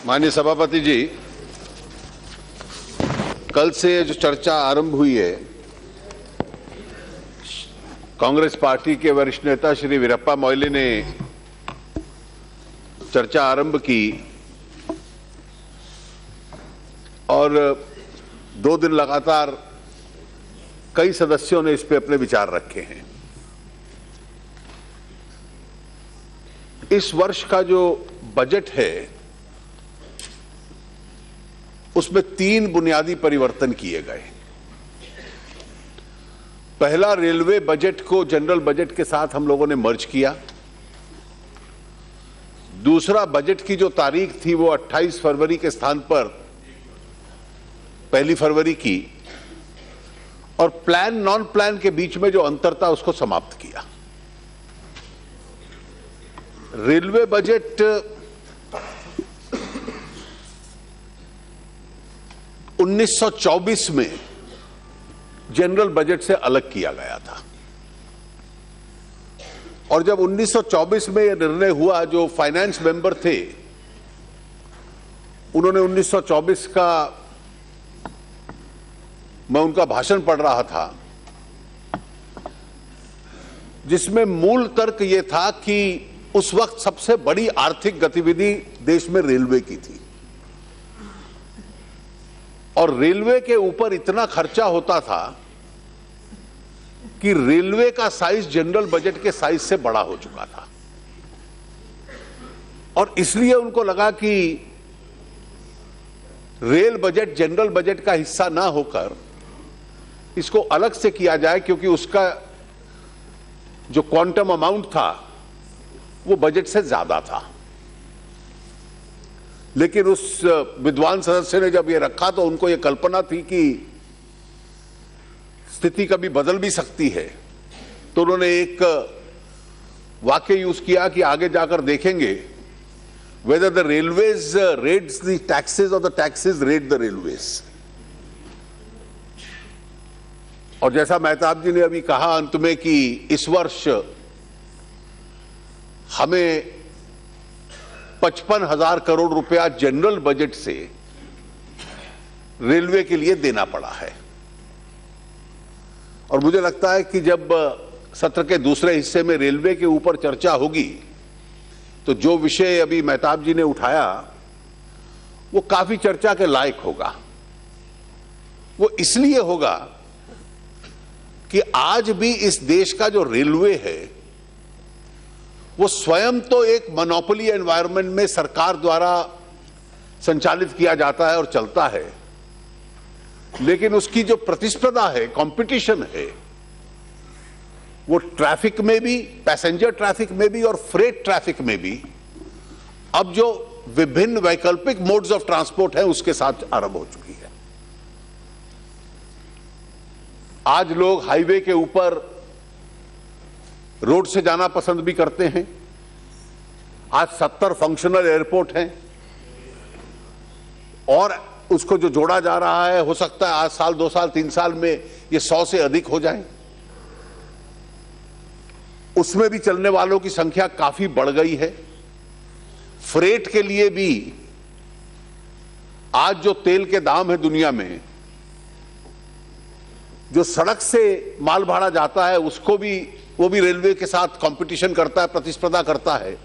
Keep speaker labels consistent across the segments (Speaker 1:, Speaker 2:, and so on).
Speaker 1: माननीय सभापति जी, कल से जो चर्चा आरंभ हुई है, कांग्रेस पार्टी के वरिष्ठ नेता श्री वीरप्पा मोइली ने चर्चा आरंभ की और 2 दिन लगातार कई सदस्यों ने इस पे अपने विचार रखे हैं। इस वर्ष का जो बजट है उसमें 3 बुनियादी परिवर्तन किए गए। पहला, रेलवे बजट को जनरल बजट के साथ हम लोगों ने मर्ज किया। दूसरा, बजट की जो तारीख थी वो 28 फरवरी के स्थान पर 1 फरवरी की, और प्लान नॉन प्लान के बीच में जो अंतर था उसको समाप्त किया। रेलवे बजट 1924 में जनरल बजट से अलग किया गया था, और जब 1924 में यह निर्णय हुआ, जो फाइनेंस मेंबर थे उन्होंने 1924 का, मैं उनका भाषण पढ़ रहा था जिसमें मूल तर्क यह था कि उस वक्त सबसे बड़ी आर्थिक गतिविधि देश में रेलवे की थी, और रेलवे के ऊपर इतना खर्चा होता था कि रेलवे का साइज जनरल बजट के साइज से बड़ा हो चुका था, और इसलिए उनको लगा कि रेल बजट जनरल बजट का हिस्सा ना होकर इसको अलग से किया जाए, क्योंकि उसका जो क्वांटम अमाउंट था वो बजट से ज्यादा था। लेकिन उस विद्वान सदस्य ने जब ये रखा तो उनको ये कल्पना थी कि स्थिति कभी बदल भी सकती है, तो उन्होंने एक वाक्य यूज किया कि आगे जाकर देखेंगे whether the railways rates the taxes or the taxes rate the railways। और जैसा मेहताब जी ने अभी कहा अंत में कि इस वर्ष हमें 55,000 करोड़ रुपया जनरल बजट से रेलवे के लिए देना पड़ा है, और मुझे लगता है कि जब सत्र के दूसरे हिस्से में रेलवे के ऊपर चर्चा होगी तो जो विषय अभी मेहताब जी ने उठाया वो काफी चर्चा के लायक होगा। वो इसलिए होगा कि आज भी इस देश का जो रेलवे है वो स्वयं तो एक मोनोपोली एनवायरनमेंट में सरकार द्वारा संचालित किया जाता है और चलता है, लेकिन उसकी जो प्रतिस्पर्धा है, कंपटीशन है, वो ट्रैफिक में भी, पैसेंजर ट्रैफिक में भी और फ्रेट ट्रैफिक में भी अब जो विभिन्न वैकल्पिक मोड्स ऑफ ट्रांसपोर्ट है उसके साथ आरंभ हो चुकी है। आज लोग हाईवे के ऊपर रोड से जाना पसंद भी करते हैं। आज 70 फंक्शनल एयरपोर्ट हैं, और उसको जो जोड़ा जा रहा है, हो सकता है आज साल 2 साल 3 साल में ये 100 से अधिक हो जाए। उसमें भी चलने वालों की संख्या काफी बढ़ गई है। फ्रेट के लिए भी आज जो तेल के दाम है दुनिया में, जो सड़क से माल भाड़ा जाता है उसको भी, वो भी रेलवे के साथ कंपटीशन करता है, प्रतिस्पर्धा करता है,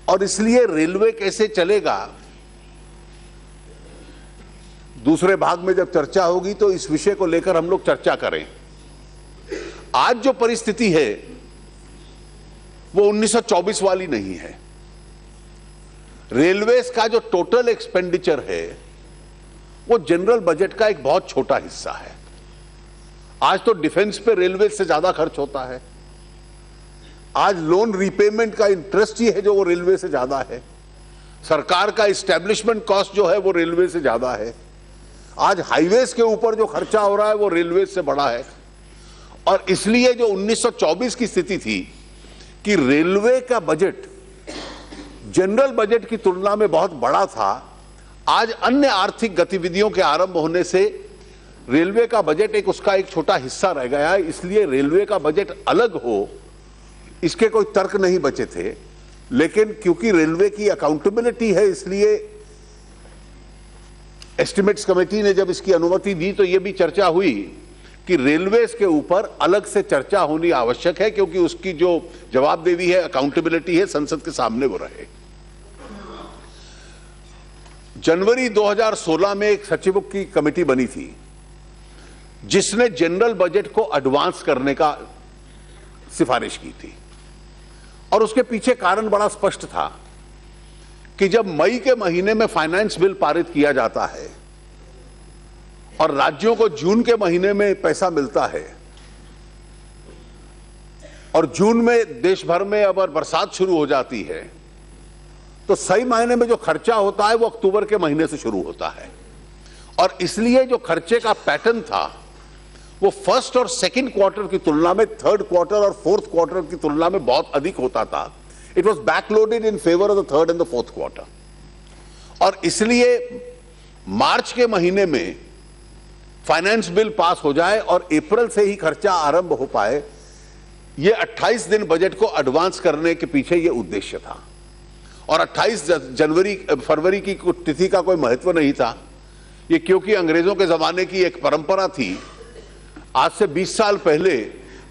Speaker 1: और इसलिए रेलवे कैसे चलेगा दूसरे भाग में जब चर्चा होगी तो इस विषय को लेकर हम लोग चर्चा करें। आज जो परिस्थिति है वो 1924 वाली नहीं है। रेलवेज का जो टोटल एक्सपेंडिचर है वो जनरल बजट का एक बहुत छोटा हिस्सा है। आज तो डिफेंस पे रेलवे से ज्यादा खर्च होता है। आज लोन रीपेमेंट का इंटरेस्ट ही है जो वो रेलवे से ज्यादा है। सरकार का इस्टेब्लिशमेंट कॉस्ट जो है वो रेलवे से ज्यादा है। आज हाईवेज के ऊपर जो खर्चा हो रहा है वो रेलवे से बड़ा है, और इसलिए जो 1924 की स्थिति थी कि रेलवे का बजट जनरल बजट की तुलना में बहुत बड़ा था, आज अन्य आर्थिक गतिविधियों के आरंभ होने से रेलवे का बजट एक उसका एक छोटा हिस्सा रह गया है। इसलिए रेलवे का बजट अलग हो, इसके कोई तर्क नहीं बचे थे। लेकिन क्योंकि रेलवे की अकाउंटेबिलिटी है, इसलिए एस्टिमेट्स कमेटी ने जब इसकी अनुमति दी तो यह भी चर्चा हुई कि रेलवेज के ऊपर अलग से चर्चा होनी आवश्यक है, क्योंकि उसकी जो जवाबदेही है, अकाउंटेबिलिटी है, संसद के सामने वो रहे। जनवरी 2016 में एक सचिवों की कमेटी बनी थी जिसने जनरल बजट को एडवांस करने का सिफारिश की थी, और उसके पीछे कारण बड़ा स्पष्ट था कि जब मई के महीने में फाइनेंस बिल पारित किया जाता है और राज्यों को जून के महीने में पैसा मिलता है, और जून में देश भर में अब बरसात शुरू हो जाती है, तो सही मायने में जो खर्चा होता है वो अक्टूबर के महीने से शुरू होता है। और इसलिए जो खर्चे का पैटर्न था वो फर्स्ट और सेकंड क्वार्टर की तुलना में थर्ड क्वार्टर और फोर्थ क्वार्टर की तुलना में बहुत अधिक होता था। It was backloaded in favour of the third and the fourth quarter, और इसलिए मार्च के महीने में फाइनेंस बिल पास हो जाए और अप्रैल से ही खर्चा आरंभ हो पाए, यह 28 दिन बजट को एडवांस करने के पीछे यह उद्देश्य था। और 28 फरवरी की तिथि का कोई महत्व नहीं था, ये क्योंकि अंग्रेजों के जमाने की एक परंपरा थी। आज से 20 साल पहले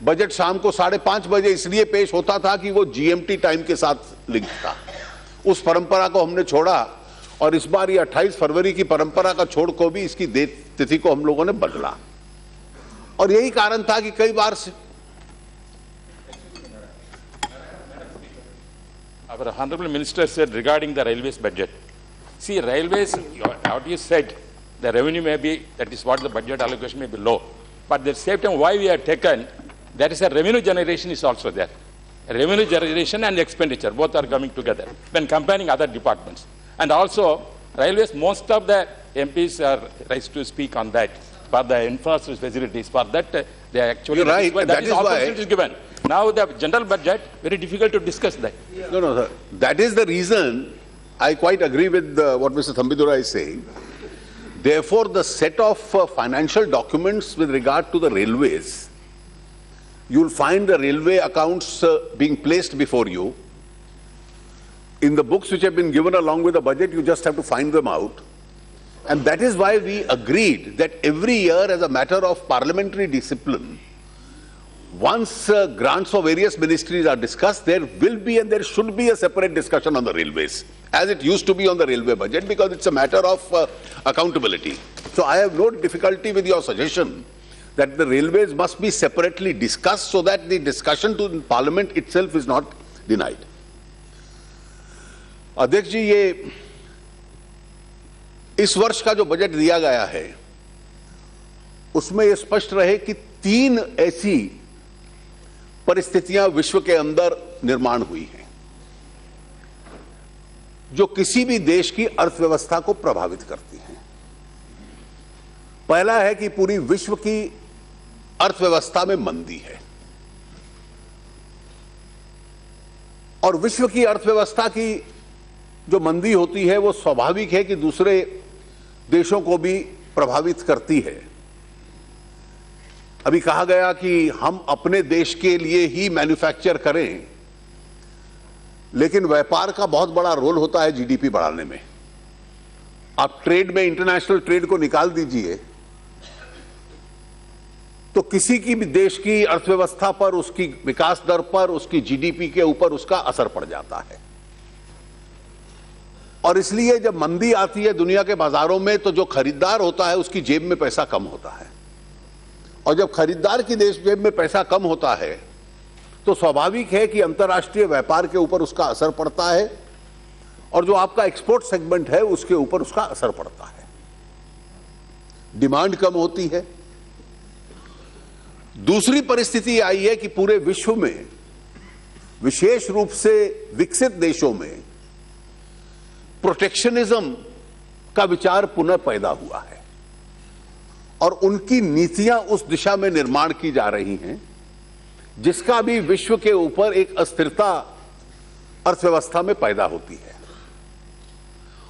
Speaker 1: बजट शाम को 5:30 बजे इसलिए पेश होता था कि वो जीएमटी टाइम के साथ लिंक था। उस परंपरा को हमने छोड़ा, और इस बार ये 28 फरवरी की परंपरा का छोड़ को भी इसकी तिथि को हम लोगों ने बदला, और यही कारण था कि कई बार
Speaker 2: Our Honorable Minister said regarding the railways budget. See, railways, what you said, the revenue may be, that is what the budget allocation may be low. But at the same time, why we have taken, there is a revenue generation is also there. Revenue generation and expenditure, both are coming together when comparing other departments. And also, railways, most of the MPs are raised to speak on that, for the infrastructure facilities, for that they actually...
Speaker 1: You're right,
Speaker 2: that is
Speaker 1: why
Speaker 2: is given. Now the general budget, very difficult to discuss that.
Speaker 1: No, sir. That is the reason I quite agree with what Mr. Thambidura is saying. Therefore, the set of financial documents with regard to the railways, you'll find the railway accounts being placed before you. In the books which have been given along with the budget, you just have to find them out. And that is why we agreed that every year, as a matter of parliamentary discipline, once grants of various ministries are discussed, there will be and there should be a separate discussion on the railways, as it used to be on the railway budget, because it's a matter of accountability. So I have no difficulty with your suggestion that the railways must be separately discussed so that the discussion to Parliament itself is not denied. अध्यक्ष जी, ये इस वर्ष का जो budget दिया गया है उसमें यह स्पष्ट रहे कि 3 ऐसी परिस्थितियां विश्व के अंदर निर्माण हुई हैं जो किसी भी देश की अर्थव्यवस्था को प्रभावित करती हैं। पहला है कि पूरी विश्व की अर्थव्यवस्था में मंदी है, और विश्व की अर्थव्यवस्था की जो मंदी होती है वो स्वाभाविक है कि दूसरे देशों को भी प्रभावित करती है। अभी कहा गया कि हम अपने देश के लिए ही मैन्युफैक्चर करें, लेकिन व्यापार का बहुत बड़ा रोल होता है जीडीपी बढ़ाने में। आप ट्रेड में इंटरनेशनल ट्रेड को निकाल दीजिए तो किसी की भी देश की अर्थव्यवस्था पर, उसकी विकास दर पर, उसकी जीडीपी के ऊपर उसका असर पड़ जाता है। और इसलिए जब मंदी आती है दुनिया के बाजारों में तो जो खरीदार होता है उसकी जेब में पैसा कम होता है, और जब खरीदार की देश जेब में पैसा कम होता है तो स्वाभाविक है कि अंतर्राष्ट्रीय व्यापार के ऊपर उसका असर पड़ता है, और जो आपका एक्सपोर्ट सेगमेंट है उसके ऊपर उसका असर पड़ता है। डिमांड कम होती है। दूसरी परिस्थिति आई है कि पूरे विश्व में, विशेष रूप से विकसित देशों में, प्रोटेक्शनिज्म का विचार पुनः पैदा हुआ है, और उनकी नीतियां उस दिशा में निर्माण की जा रही हैं जिसका भी विश्व के ऊपर एक अस्थिरता अर्थव्यवस्था में पैदा होती है।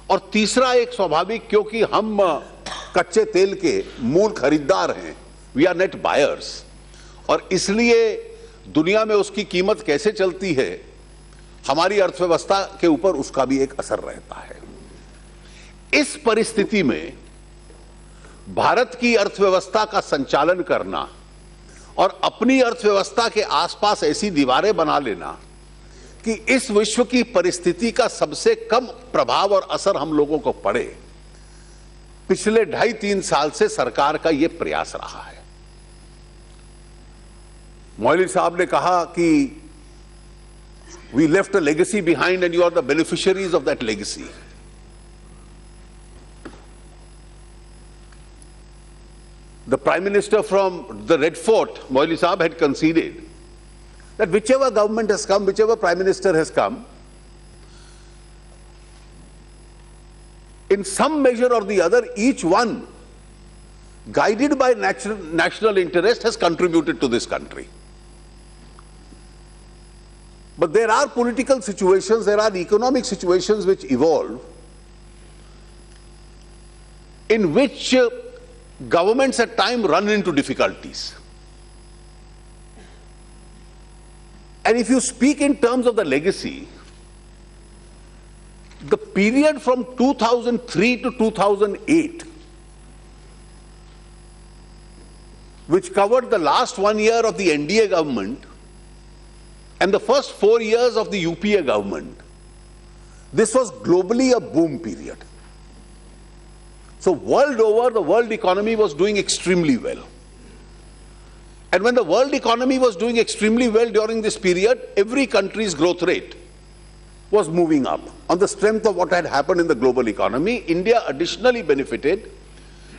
Speaker 1: और तीसरा एक स्वाभाविक, क्योंकि हम कच्चे तेल के मूल खरीदार हैं, वी आर नेट बायर्स, और इसलिए दुनिया में उसकी कीमत कैसे चलती है हमारी अर्थव्यवस्था के ऊपर उसका भी एक असर रहता है। इस परिस्थिति में भारत की अर्थव्यवस्था का संचालन करना और अपनी अर्थव्यवस्था के आसपास ऐसी दीवारें बना लेना कि इस विश्व की परिस्थिति का सबसे कम प्रभाव और असर हम लोगों को पड़े, पिछले 2.5-3 साल से सरकार का यह प्रयास रहा है। मौली साहब ने कहा कि we left a legacy behind and you are the beneficiaries of that legacy. The Prime Minister from the Red Fort, Moili Saab, had conceded that whichever government has come, whichever Prime Minister has come, in some measure or the other, each one, guided by national interest, has contributed to this country. But there are political situations, there are economic situations which evolve, in which governments at times run into difficulties. And if you speak in terms of the legacy, the period from 2003 to 2008, which covered the last 1 year of the NDA government and the first 4 years of the UPA government, this was globally a boom period. So world over, the world economy was doing extremely well. And when the world economy was doing extremely well during this period, every country's growth rate was moving up. On the strength of what had happened in the global economy, India additionally benefited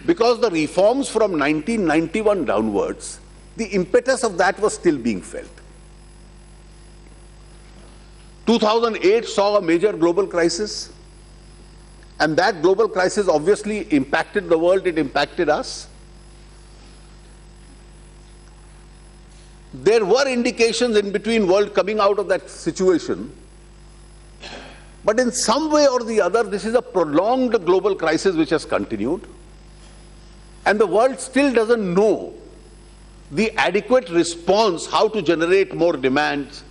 Speaker 1: because the reforms from 1991 downwards, the impetus of that was still being felt. 2008 saw a major global crisis. And that global crisis obviously impacted the world, it impacted us. There were indications in between world coming out of that situation. But in some way or the other, this is a prolonged global crisis which has continued. And the world still doesn't know the adequate response, how to generate more demand.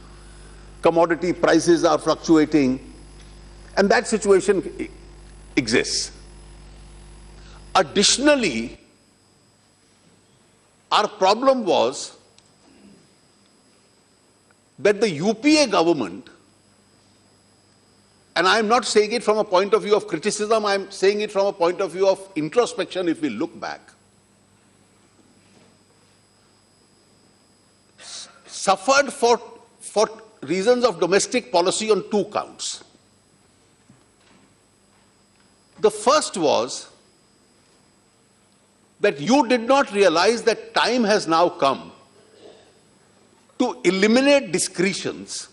Speaker 1: Commodity prices are fluctuating. And that situation exists. Additionally, our problem was that the UPA government, and I am not saying it from a point of view of criticism, I am saying it from a point of view of introspection if we look back, suffered for reasons of domestic policy on 2 counts. The first was that you did not realize that time has now come to eliminate discretions,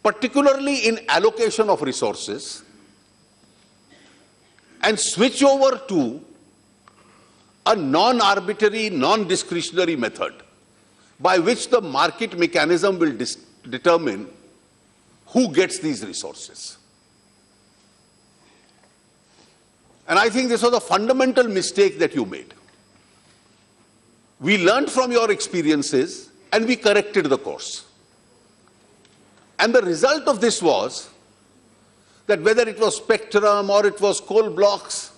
Speaker 1: particularly in allocation of resources, and switch over to a non-arbitrary, non-discretionary method by which the market mechanism will determine who gets these resources. And I think this was a fundamental mistake that you made. We learned from your experiences and we corrected the course. And the result of this was that whether it was spectrum or it was coal blocks,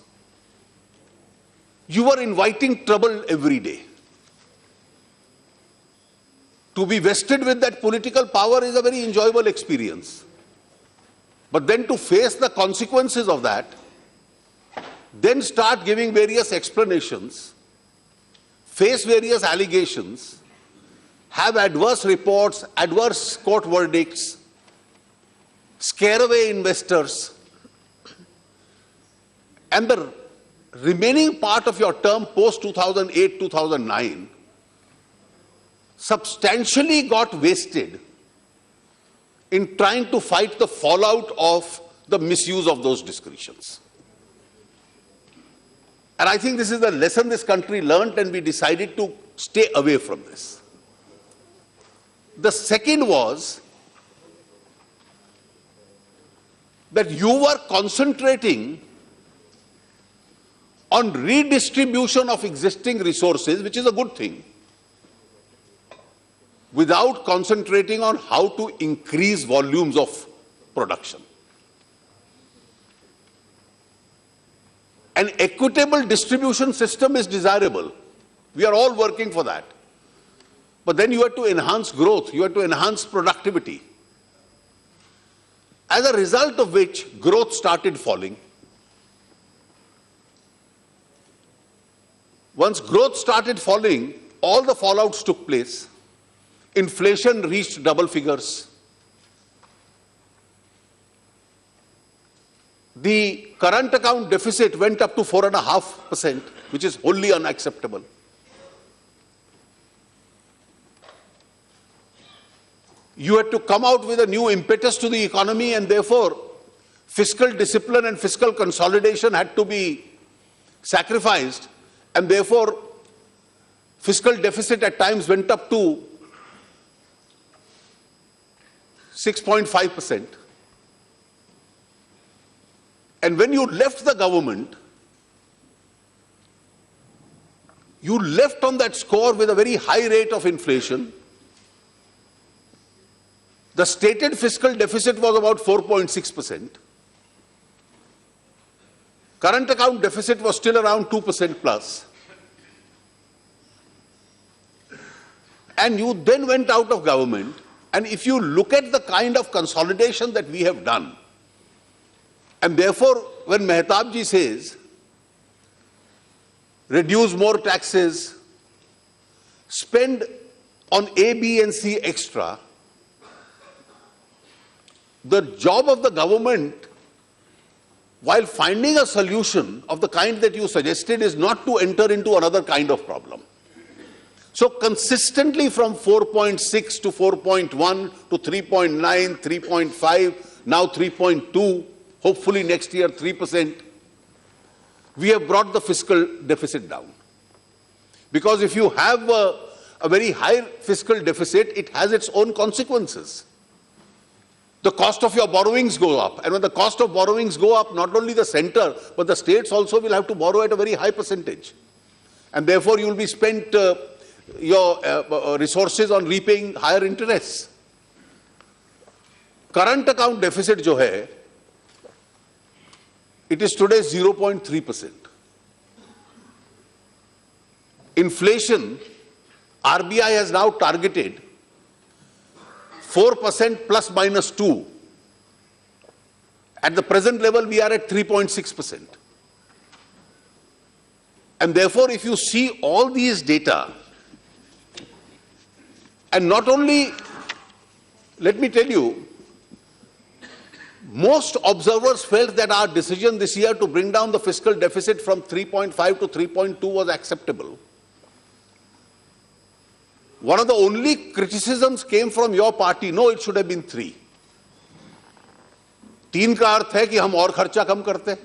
Speaker 1: you were inviting trouble every day. To be vested with that political power is a very enjoyable experience. But then to face the consequences of that, then start giving various explanations, face various allegations, have adverse reports, adverse court verdicts, scare away investors, and the remaining part of your term post 2008-2009 substantially got wasted in trying to fight the fallout of the misuse of those discretions. And I think this is the lesson this country learned, and we decided to stay away from this. The second was that you were concentrating on redistribution of existing resources, which is a good thing. without concentrating on how to increase volumes of production. An equitable distribution system is desirable. We are all working for that. But then you have to enhance growth, you have to enhance productivity. As a result of which, growth started falling. Once growth started falling, all the fallouts took place. Inflation reached double figures. The current account deficit went up to 4.5%, which is wholly unacceptable. You had to come out with a new impetus to the economy, and therefore fiscal discipline and fiscal consolidation had to be sacrificed, and therefore fiscal deficit at times went up to 6.5%. And when you left the government, you left on that score with a very high rate of inflation. The stated fiscal deficit was about 4.6%. Current account deficit was still around 2% plus. And you then went out of government. And if you look at the kind of consolidation that we have done, and therefore when Mehtab ji says, reduce more taxes, spend on A, B and C extra, the job of the government, while finding a solution of the kind that you suggested, is not to enter into another kind of problem. So consistently from 4.6 to 4.1 to 3.9, 3.5, now 3.2, hopefully next year 3%, we have brought the fiscal deficit down. Because if you have a very high fiscal deficit, it has its own consequences. The cost of your borrowings go up. And when the cost of borrowings go up, not only the center, but the states also will have to borrow at a very high percentage. And therefore, you will be spent your resources on repaying higher interests. Current account deficit jo hai, it is today 0.3%. Inflation, RBI has now targeted 4% plus minus 2. At the present level, we are at 3.6%. And therefore, if you see all these data, and not only, let me tell you, most observers felt that our decision this year to bring down the fiscal deficit from 3.5 to 3.2 was acceptable. One of the only criticisms came from your party, no, it should have been 3. 3 का अर्थ है कि हम और खर्चा कम करते,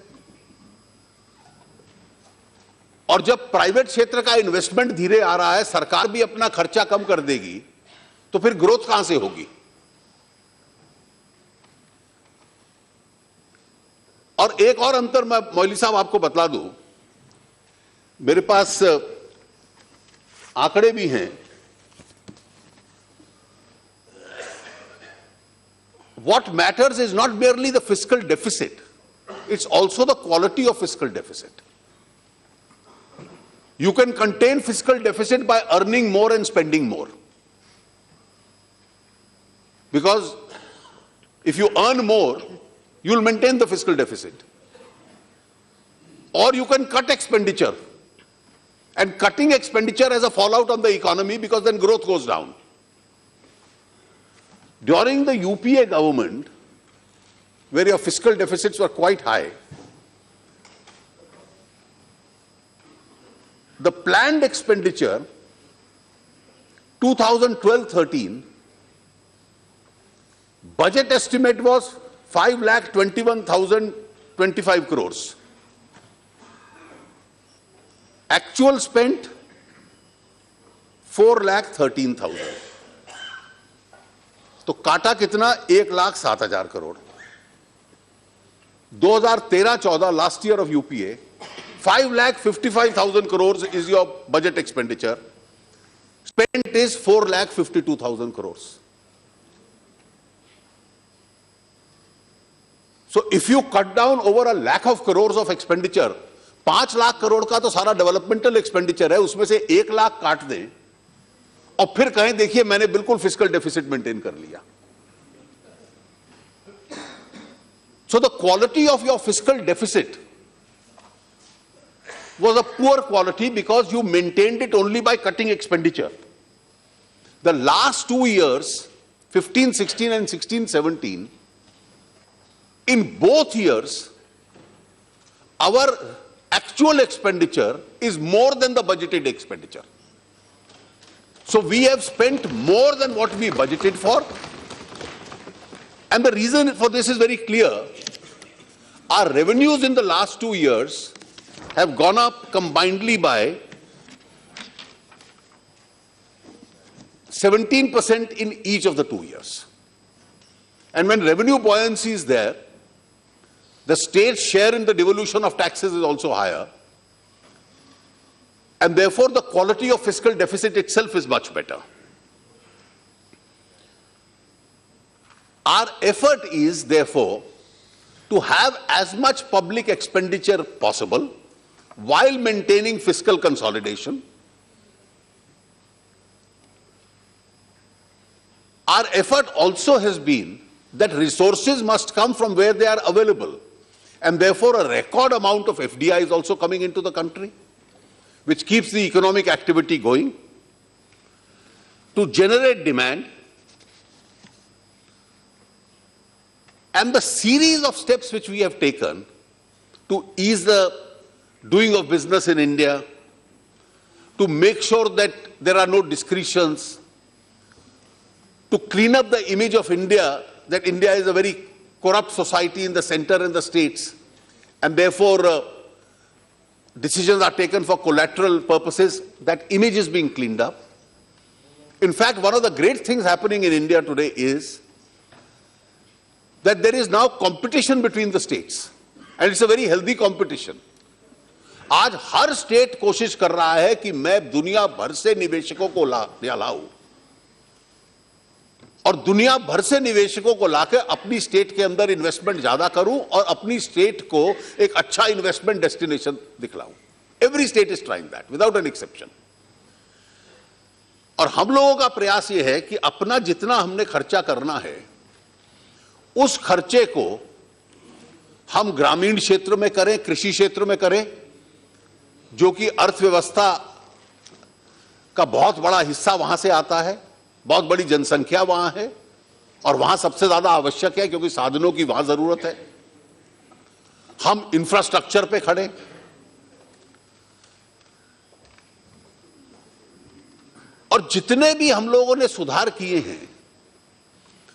Speaker 1: और जब private क्षेत्र का इन्वेस्टमेंट धीरे आ रहा है, सरकार भी अपना खर्चा कम कर देगी, तो फिर ग्रोथ कहां से होगी? और एक और अंतर मैं मौली साहब आपको बतला दूं, मेरे पास आंकड़े भी हैं. What matters is not merely the fiscal deficit, it's also the quality of fiscal deficit. You can contain fiscal deficit by earning more and spending more. Because if you earn more, you will maintain the fiscal deficit. Or you can cut expenditure. And cutting expenditure has a fallout on the economy because then growth goes down. During the UPA government, where your fiscal deficits were quite high, the planned expenditure 2012-13, budget estimate was 5,21,025 crores. Actual spent 4,13,000. तो काटा कितना? 1,07,000 crore. 2013-14 last year of UPA, 5,55,000 crores is your budget expenditure. Spent is 4,52,000 crores. So if you cut down over a lakh of crores of expenditure, 5 lakh crore का तो सारा developmental expenditure है, उसमें से 1 लाख काट दें और फिर कहें देखिए मैंने बिल्कुल फिस्कल डेफिसिट मेंटेन कर लिया. So the quality of your fiscal deficit was a poor quality because you maintained it only by cutting expenditure. The last 2 years, 15-16 and 16-17, in both years, our actual expenditure is more than the budgeted expenditure. So we have spent more than what we budgeted for. And the reason for this is very clear. Our revenues in the last 2 years have gone up combinedly by 17% in each of the 2 years. And when revenue buoyancy is there, the state's share in the devolution of taxes is also higher. And therefore, the quality of fiscal deficit itself is much better. Our effort is, therefore, to have as much public expenditure possible while maintaining fiscal consolidation. Our effort also has been that resources must come from where they are available. And therefore, a record amount of FDI is also coming into the country, which keeps the economic activity going. To generate demand, and the series of steps which we have taken to ease the doing of business in India, to make sure that there are no discretions, to clean up the image of India, that India is a very corrupt society in the center and the states, and therefore decisions are taken for collateral purposes, that image is being cleaned up. In fact, one of the great things happening in India today is that there is now competition between the states, and it's a very healthy competition. आज हर state कोशिश कर रहा है कि मैं दुनिया भर से निवेशकों को लाऊं और दुनिया भर से निवेशकों को लाकर अपनी स्टेट के अंदर इन्वेस्टमेंट ज्यादा करूं और अपनी स्टेट को एक अच्छा इन्वेस्टमेंट डेस्टिनेशन दिखलाऊं. Every state is trying that without an exception. और हम लोगों का प्रयास यह है कि अपना जितना हमने खर्चा करना है उस खर्चे को हम ग्रामीण क्षेत्र में करें, कृषि क्षेत्र में करें, जो कि अर्थव्यवस्था का बहुत बड़ा हिस्सा वहां से आता है, बहुत बड़ी जनसंख्या वहां है और वहां सबसे ज्यादा आवश्यक है क्योंकि साधनों की वहां जरूरत है. हम इंफ्रास्ट्रक्चर पे खड़े, और जितने भी हम लोगों ने सुधार किए हैं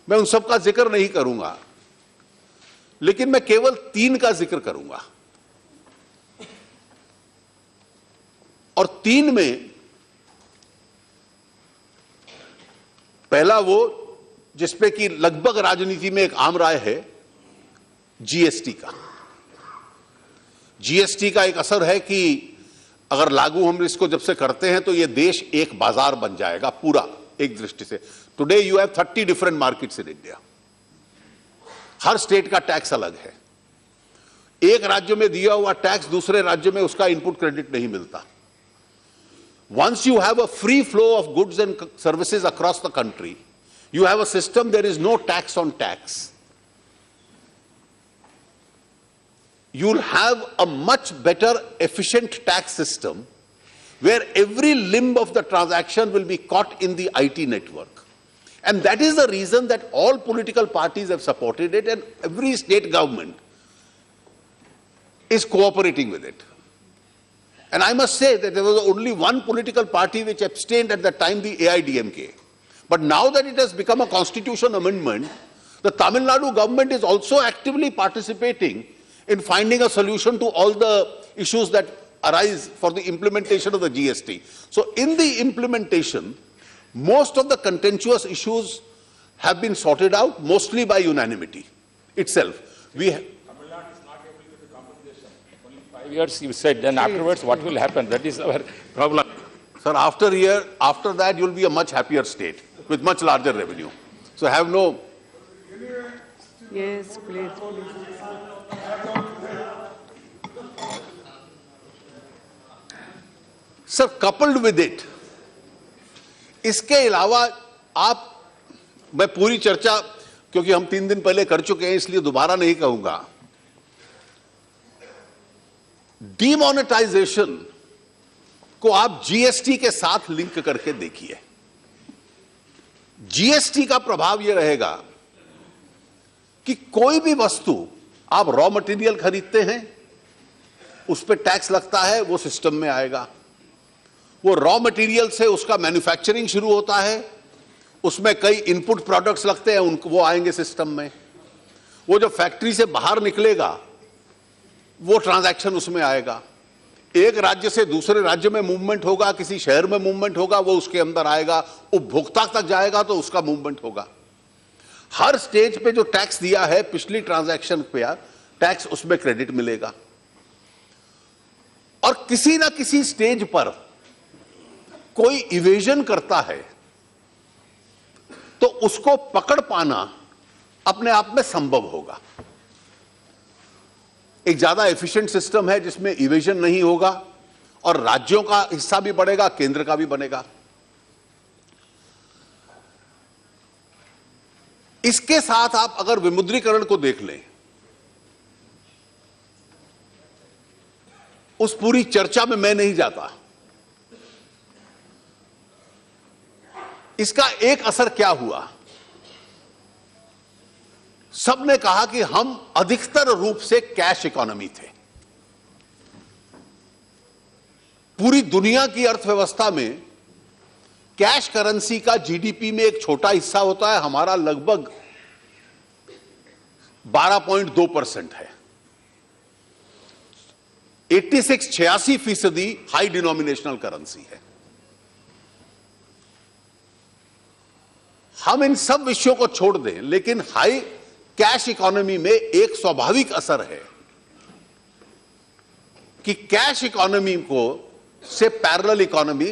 Speaker 1: मैं उन सब का जिक्र नहीं करूंगा, लेकिन मैं केवल 3 का जिक्र करूंगा. और 3 में पहला वो जिसपे कि लगभग राजनीति में एक आम राय है, जीएसटी का. जीएसटी का एक असर है कि अगर लागू हम इसको जब से करते हैं तो ये देश एक बाजार बन जाएगा पूरा एक दृष्टि से. Today you have 30 different markets in India. Her state का टैक्स अलग है. एक राज्य में दिया हुआ टैक्स दूसरे राज्य में उसका इनपुट क्रेडिट नहीं मिलता. Once you have a free flow of goods and services across the country, you have a system, there is no tax on tax. You'll have a much better efficient tax system where every limb of the transaction will be caught in the IT network. And that is the reason that all political parties have supported it and every state government is cooperating with it. And I must say that there was only one political party which abstained at that time, the AIDMK. But now that it has become a constitution amendment, the Tamil Nadu government is also actively participating in finding a solution to all the issues that arise for the implementation of the GST. So in the implementation, most of the contentious issues have been sorted out, mostly by unanimity itself.
Speaker 2: Tamil Nadu is not able to do compensation. Only 5 years you said, then afterwards what will happen? That is our problem.
Speaker 1: Sir, after that, you'll be a much happier state with much larger revenue. So have no.
Speaker 3: Yes, please.
Speaker 1: Sir, coupled with it, इसके अलावा मैं पूरी चर्चा, क्योंकि हम 3 दिन पहले कर चुके हैं, इसलिए दोबारा नहीं कहूंगा। डीमोनेटाइजेशन को आप जीएसटी के साथ लिंक करके देखिए। जीएसटी का प्रभाव यह रहेगा कि कोई भी वस्तु आप रॉ मटेरियल खरीदते हैं, उस पर टैक्स लगता है, वो सिस्टम में आएगा। वो रॉ मटेरियल से उसका मैन्युफैक्चरिंग शुरू होता है, उसमें कई इनपुट प्रोडक्ट्स लगते हैं, उनको वो आएंगे सिस्टम में। वो जो फैक्ट्री से बाहर निकलेगा, वो ट्रांजैक्शन उसमें आएगा। एक राज्य से दूसरे राज्य में मूवमेंट होगा, किसी शहर में मूवमेंट होगा, वो उसके अंदर आएगा। उपभोक्ता तक जाएगा तो उसका मूवमेंट होगा। हर स्टेज पे जो टैक्स दिया है पिछली ट्रांजैक्शन पे, टैक्स उसमें क्रेडिट मिलेगा। और किसी ना किसी स्टेज पर कोई इवेजन करता है तो उसको पकड़ पाना अपने आप में संभव होगा। एक ज्यादा एफिशिएंट सिस्टम है जिसमें इवेजन नहीं होगा और राज्यों का हिस्सा भी बढ़ेगा, केंद्र का भी बनेगा। इसके साथ आप अगर विमुद्रीकरण को देख लें, उस पूरी चर्चा में मैं नहीं जाता। इसका एक असर क्या हुआ, सबने कहा कि हम अधिकतर रूप से कैश इकोनॉमी थे। पूरी दुनिया की अर्थव्यवस्था में कैश करेंसी का जीडीपी में एक छोटा हिस्सा होता है, हमारा लगभग 12.2% है। 86% हाई डिनोमिनेशनल करेंसी है। हम इन सब विषयों को छोड़ दें, लेकिन हाई कैश इकोनॉमी में एक स्वाभाविक असर है कि कैश इकोनॉमी को से पैरेलल इकोनॉमी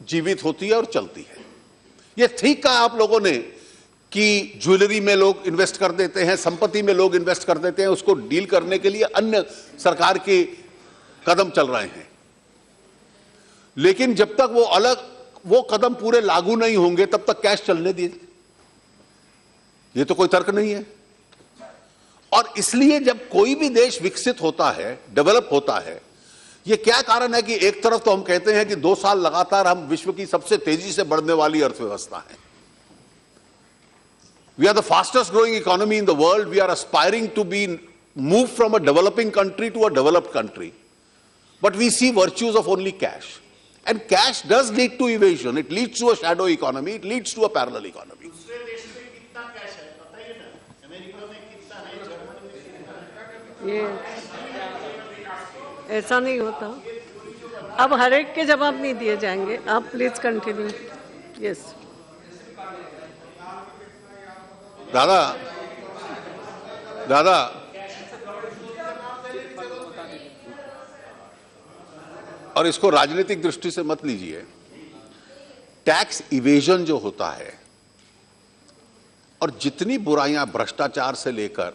Speaker 1: जीवित होती है और चलती है। यह ठीक कहा आप लोगों ने कि ज्वेलरी में लोग इन्वेस्ट कर देते हैं, संपत्ति में लोग इन्वेस्ट कर देते हैं, उसको डील करने के लिए अन्य सरकार के कदम चल रहे हैं। लेकिन जब तक वो कदम पूरे लागू नहीं होंगे तब तक कैश चलने दीजिए, ये तो कोई तर्क नहीं है। और इसलिए जब कोई भी देश विकसित होता है, डेवलप होता है, ये क्या कारण है कि एक तरफ तो हम कहते हैं कि 2 साल लगातार हम विश्व की सबसे तेजी से बढ़ने वाली अर्थव्यवस्था है। We are the fastest growing economy in the world. We are aspiring to be move from a developing country to a developed country, but we see virtues of only cash, and cash does lead to evasion. It leads to a shadow economy. It leads to a parallel economy.
Speaker 4: दूसरे देश में कितना cash है बताइए ना, America में कितना है, जर्मनी में कितना है।
Speaker 3: ये ऐसा नहीं होता। अब हर एक के जवाब नहीं दिए जाएंगे, आप प्लीज कंटिन्यू। यस
Speaker 1: दादा और इसको राजनीतिक दृष्टि से मत लीजिए। टैक्स इवेजन जो होता है और जितनी बुराइयां भ्रष्टाचार से लेकर,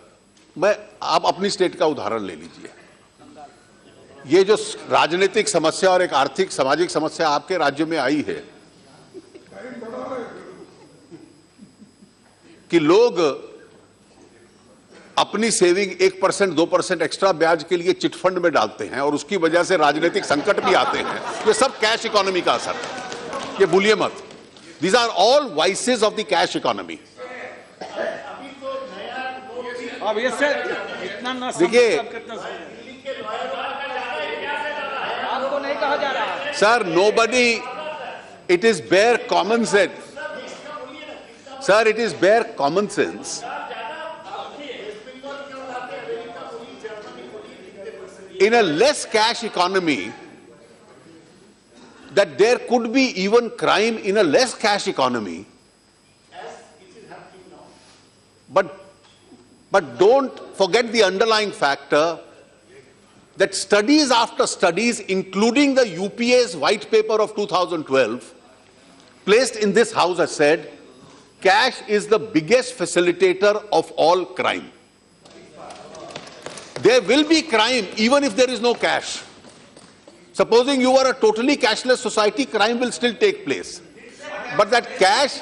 Speaker 1: आप अपनी स्टेट का उदाहरण ले लीजिए। ये जो राजनीतिक समस्या और एक आर्थिक सामाजिक समस्या आपके राज्य में आई है कि लोग अपनी सेविंग 1% 2% एक्स्ट्रा ब्याज के लिए चिट फंड में डालते हैं और उसकी वजह से राजनीतिक संकट भी आते हैं, ये सब कैश इकोनॉमी का असर है। ये भूलिए मत। These are all vices of the cash economy. देखिए
Speaker 4: आपको नहीं कहा जा रहा
Speaker 1: sir, nobody, it is bare common sense sir, it is bare common sense in a less cash economy that there could be even crime in a less cash economy, but don't forget the underlying factor that studies after studies, including the UPA's white paper of 2012, placed in this house has said, cash is the biggest facilitator of all crime. There will be crime even if there is no cash. Supposing you are a totally cashless society, crime will still take place. But that cash...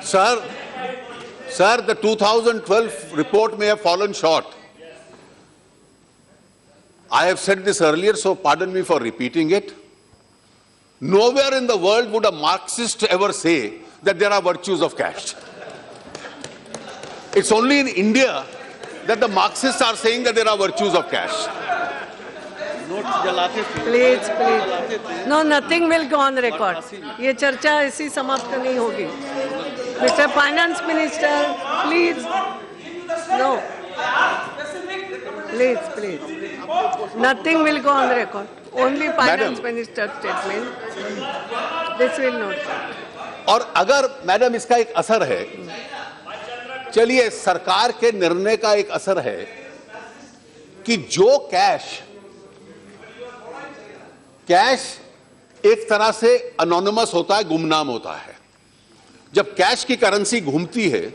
Speaker 1: Sir, the 2012 report may have fallen short. I have said this earlier, so pardon me for repeating it. Nowhere in the world would a Marxist ever say that there are virtues of cash. It's only in India that the Marxists are saying that there are virtues of cash.
Speaker 3: Please. No, nothing will go on record. ये चर्चा ऐसी समाप्त नहीं होगी. Mr. Finance Minister, please. No. Please. Nothing will go on record. Only Finance Minister statement. This will not.
Speaker 1: और अगर madam इसका एक असर है, चलिए सरकार के निर्णय का एक असर है कि जो कैश एक तरह से अनोनिमस होता है, गुमनाम होता है. जब कैश की करेंसी घूमती है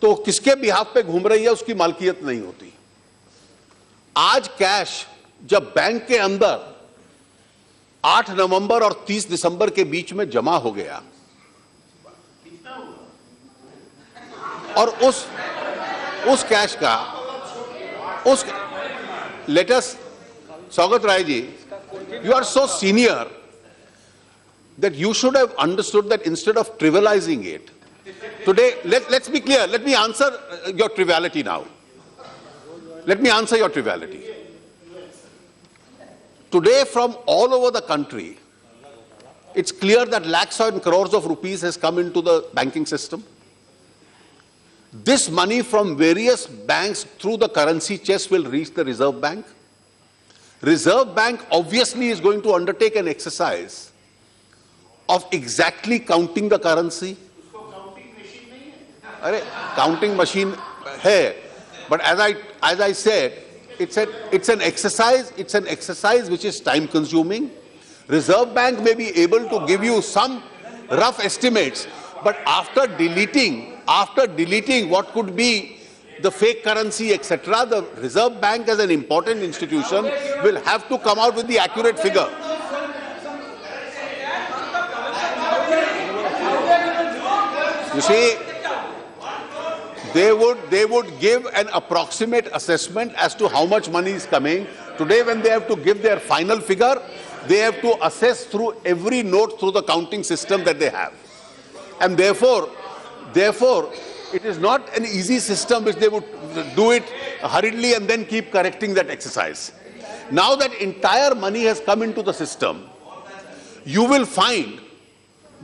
Speaker 1: तो किसके बिहाफ पे घूम रही है उसकी मालकियत नहीं होती. आज कैश जब बैंक के अंदर 8 नवंबर और 30 दिसंबर के बीच में जमा हो गया और उस कैश का लेटेस्ट स्वागत Rai ji, you are so senior that you should have understood that instead of trivializing it, today, let's be clear, let me answer your triviality now. Let me answer your triviality. Today, from all over the country, it's clear that lakhs and crores of rupees has come into the banking system. This money from various banks through the currency chest will reach the Reserve Bank. Reserve Bank obviously is going to undertake an exercise of exactly counting the currency. Counting machine hai, but as I said, it's an exercise which is time consuming. Reserve Bank may be able to give you some rough estimates, but after deleting what could be the fake currency, etc., the Reserve Bank as an important institution will have to come out with the accurate figure. You see, they would give an approximate assessment as to how much money is coming. Today, when they have to give their final figure, they have to assess through every note through the counting system that they have. And therefore, it is not an easy system which they would do it hurriedly and then keep correcting that exercise. Now that entire money has come into the system, you will find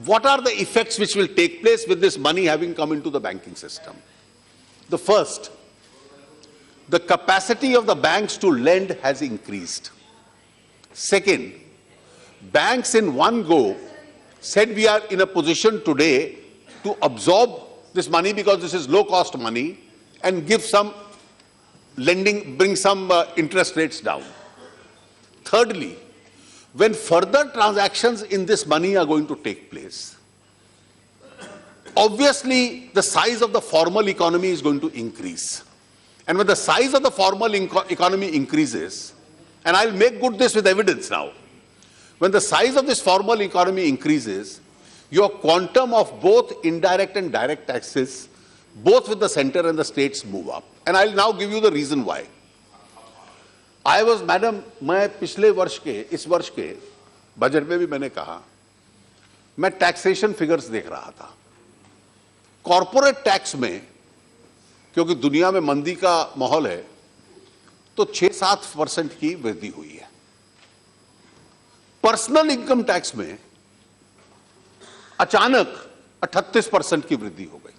Speaker 1: what are the effects which will take place with this money having come into the banking system. The first, the capacity of the banks to lend has increased. Second, banks in one go said we are in a position today to absorb this money because this is low-cost money and give some lending, bring some interest rates down. Thirdly, when further transactions in this money are going to take place, obviously the size of the formal economy is going to increase. And when the size of the formal economy increases, and I'll make good this with evidence now, when the size of this formal economy increases, your quantum of both indirect and direct taxes, both with the center and the states, move up. And I'll now give you the reason why. I was, madam, मैं पिछले वर्ष के, इस वर्ष के budget में भी मैंने कहा, मैं टैक्सेशन फिगर्स देख रहा था. कॉर्पोरेट टैक्स में, क्योंकि दुनिया में मंदी का माहौल है, तो 6-7% की वृद्धि हुई है. पर्सनल इनकम टैक्स में अचानक 38% की वृद्धि हो गई.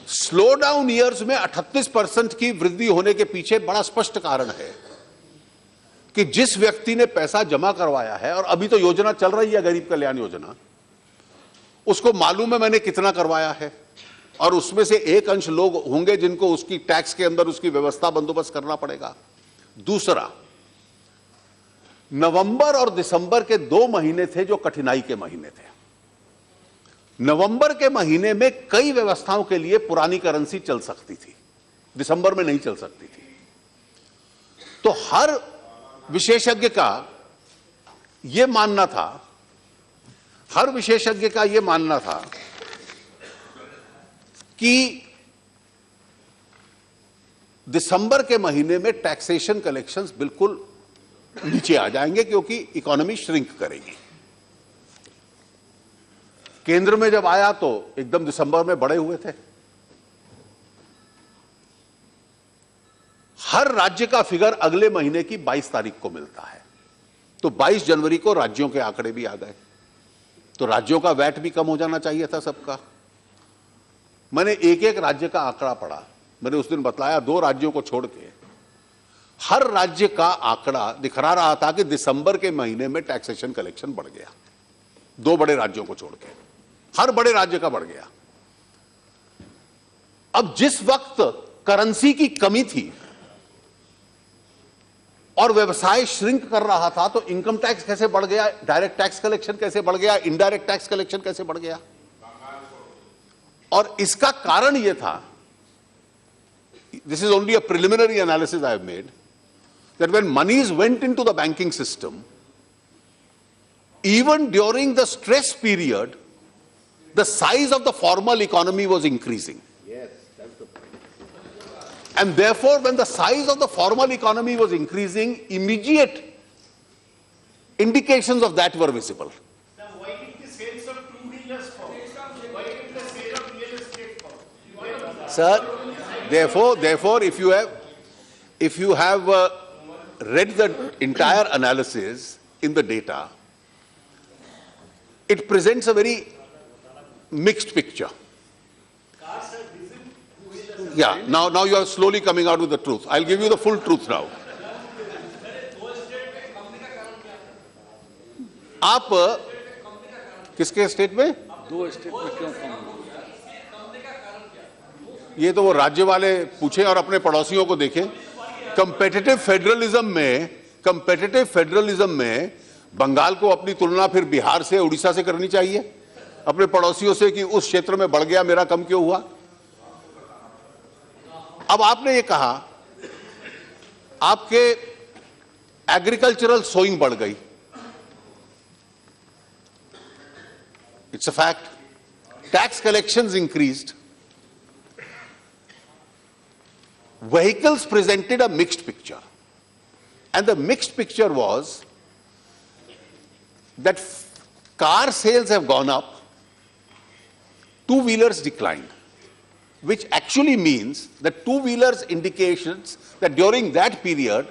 Speaker 1: स्लो डाउन ईयर्स में 38% की वृद्धि होने के पीछे बड़ा स्पष्ट कारण है कि जिस व्यक्ति ने पैसा जमा करवाया है, और अभी तो योजना चल रही है गरीब कल्याण योजना, उसको मालूम है मैंने कितना करवाया है, और उसमें से एक अंश लोग होंगे जिनको उसकी टैक्स के अंदर उसकी व्यवस्था बंदोबस्त करना पड़ेगा। दूसरा, नवंबर और दिसंबर के 2 महीने थे जो कठिनाई के महीने थे। नवंबर के महीने में कई व्यवस्थाओं के लिए पुरानी करेंसी चल सकती थी, दिसंबर में नहीं चल सकती थी। तो हर विशेषज्ञ का यह मानना था, कि दिसंबर के महीने में टैक्सेशन कलेक्शंस बिल्कुल नीचे आ जाएंगे क्योंकि इकोनॉमी श्रिंक करेगी। केंद्र में जब आया तो एकदम दिसंबर में बढ़े हुए थे। हर राज्य का फिगर अगले महीने की 22 तारीख को मिलता है, तो 22 जनवरी को राज्यों के आंकड़े भी आ गए, तो राज्यों का वैट भी कम हो जाना चाहिए था सबका। मैंने एक एक राज्य का आंकड़ा पढ़ा, मैंने उस दिन बतलाया 2 राज्यों को छोड़ के हर राज्य का आंकड़ा दिखा रहा था कि दिसंबर के महीने में टैक्सेशन कलेक्शन बढ़ गया। 2 बड़े राज्यों को छोड़ के हर बड़े राज्य का बढ़ गया। अब जिस वक्त करेंसी की कमी थी और व्यवसाय श्रिंक कर रहा था, तो इनकम टैक्स कैसे बढ़ गया, डायरेक्ट टैक्स कलेक्शन कैसे बढ़ गया, इनडायरेक्ट टैक्स कलेक्शन कैसे बढ़ गया। और इसका कारण यह था, this is only a preliminary analysis I have made, that when monies went into the banking system, even during the stress period, the size of the formal economy was increasing.
Speaker 4: Yes, that's the point.
Speaker 1: And therefore, when the size of the formal economy was increasing, immediate indications of that were visible.
Speaker 4: Now, why did the sales of two-wheelers fall? Why did the sale of real estate fall?
Speaker 1: Sir, therefore, if you have read the entire analysis in the data, it presents a very mixed picture. Yeah, now you are slowly coming out with the truth. I'll give you the full truth now. आप किसके state में?
Speaker 5: 2 state में क्यों कम?
Speaker 1: ये तो वो राज्य वाले पूछे और अपने पड़ोसियों को देखें। कंपेटिटिव फेडरलिज्म में बंगाल को अपनी तुलना फिर बिहार से, उड़ीसा से करनी चाहिए, अपने पड़ोसियों से, कि उस क्षेत्र में बढ़ गया, मेरा कम क्यों हुआ। अब आपने ये कहा आपके एग्रीकल्चरल सोइंग बढ़ गई। It's a fact. Tax collections increased. Vehicles presented a mixed picture, and the mixed picture was that car sales have gone up, two-wheelers declined, which actually means that two-wheelers indications that during that period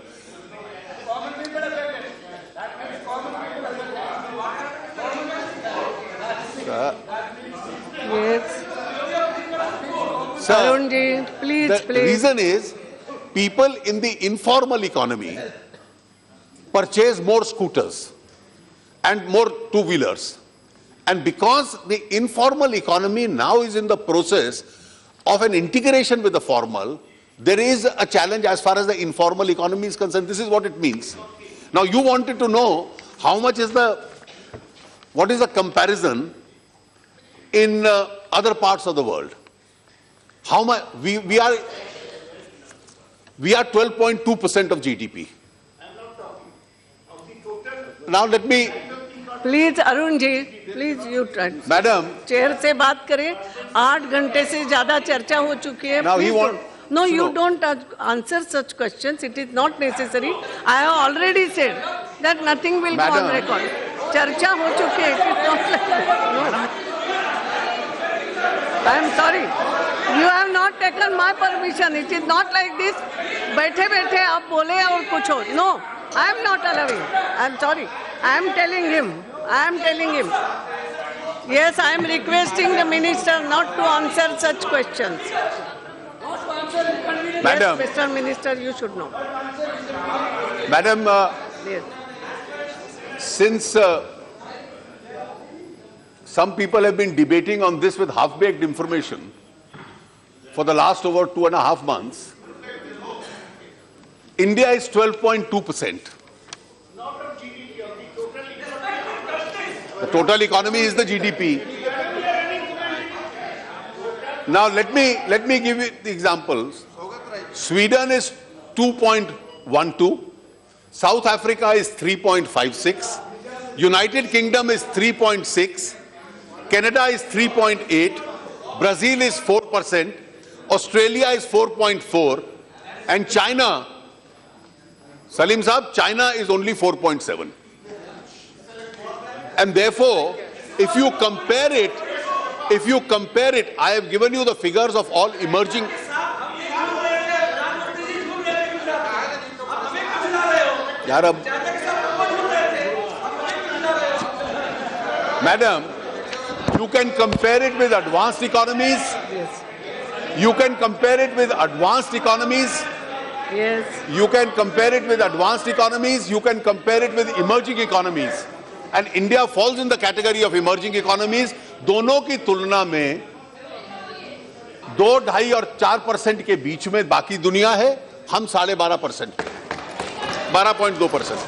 Speaker 3: Yes.
Speaker 1: Sir,
Speaker 3: Arun ji, please,
Speaker 1: the
Speaker 3: please.
Speaker 1: reason is people in the informal economy purchase more scooters and more two-wheelers. And because the informal economy now is in the process of an integration with the formal, there is a challenge as far as the informal economy is concerned. This is what it means. Now you wanted to know how much is what is the comparison in other parts of the world. How much we are 12.2% of GDP.
Speaker 4: I'm not talking of the total.
Speaker 1: Now let me,
Speaker 3: please Arun ji, please you try.
Speaker 1: Madam,
Speaker 3: chair से बात करें। 8 घंटे से ज्यादा चर्चा हो चुकी है।
Speaker 1: Now he want-
Speaker 3: No, you
Speaker 1: Suno.
Speaker 3: don't answer such questions. It is not necessary. I have already said that nothing will go on
Speaker 1: Madam.
Speaker 3: record. चर्चा हो चुकी है। It is not like that. No. I am sorry. You have not taken my permission. It is not like this. बैठे बैठे आप बोले और कुछ हो। No, I am not allowing. I am sorry. I am telling him. Yes, I am requesting the minister not to answer such questions.
Speaker 1: Madam.
Speaker 3: Yes, Mr. Minister, you should know.
Speaker 1: Madam,
Speaker 3: Yes.
Speaker 1: some people have been debating on this with half-baked information for the last over 2.5 months. India is 12.2%.
Speaker 4: Not of GDP, of the total economy.
Speaker 1: The total economy is the GDP. Now let me give you the examples. Sweden is 2.12, South Africa is 3.56, United Kingdom is 3.6, Canada is 3.8, Brazil is 4%, Australia is 4.4, and China, Salim Saab, China is only 4.7. And therefore, if you compare it, I have given you the figures of all emerging. Madam, you can compare it with advanced economies.
Speaker 3: Yes.
Speaker 1: You can compare it with advanced economies.
Speaker 3: Yes.
Speaker 1: You can compare it with advanced economies. You can compare it with emerging economies. And India falls in the category of emerging economies. दोनों की तुलना में 2, 2.5 और 4% के बीच में बाकी दुनिया है, हम 12.5%, 12.2%.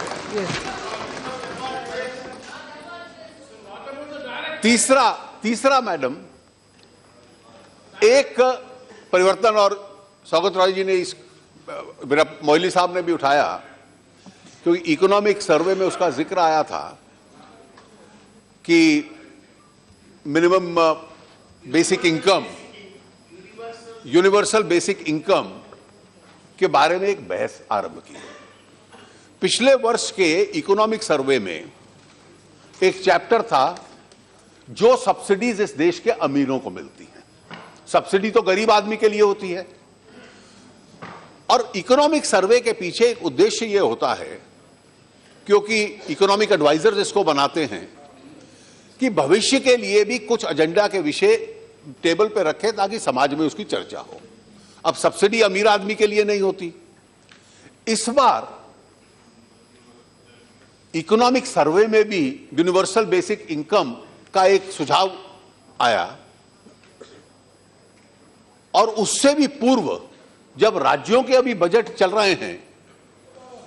Speaker 1: तीसरा मैडम, एक परिवर्तन, और सौगत रॉय जी ने इस, मेरा मोइली साहब ने भी उठाया, क्योंकि इकोनॉमिक सर्वे में उसका जिक्र आया था कि minimum basic income, universal basic income के बारे में एक बहस आरंभ की. पिछले वर्ष के इकोनॉमिक सर्वे में एक चैप्टर था जो सब्सिडीज इस देश के अमीरों को मिलती हैं. सब्सिडी तो गरीब आदमी के लिए होती है, और इकोनॉमिक सर्वे के पीछे एक उद्देश्य यह होता है, क्योंकि इकोनॉमिक एडवाइजर्स इसको बनाते हैं कि भविष्य के लिए भी कुछ एजेंडा के विषय टेबल पे रखे ताकि समाज में उसकी चर्चा हो. अब सब्सिडी अमीर आदमी के लिए नहीं होती. इस बार इकोनॉमिक सर्वे में भी यूनिवर्सल बेसिक इनकम का एक सुझाव आया, और उससे भी पूर्व जब राज्यों के अभी बजट चल रहे हैं,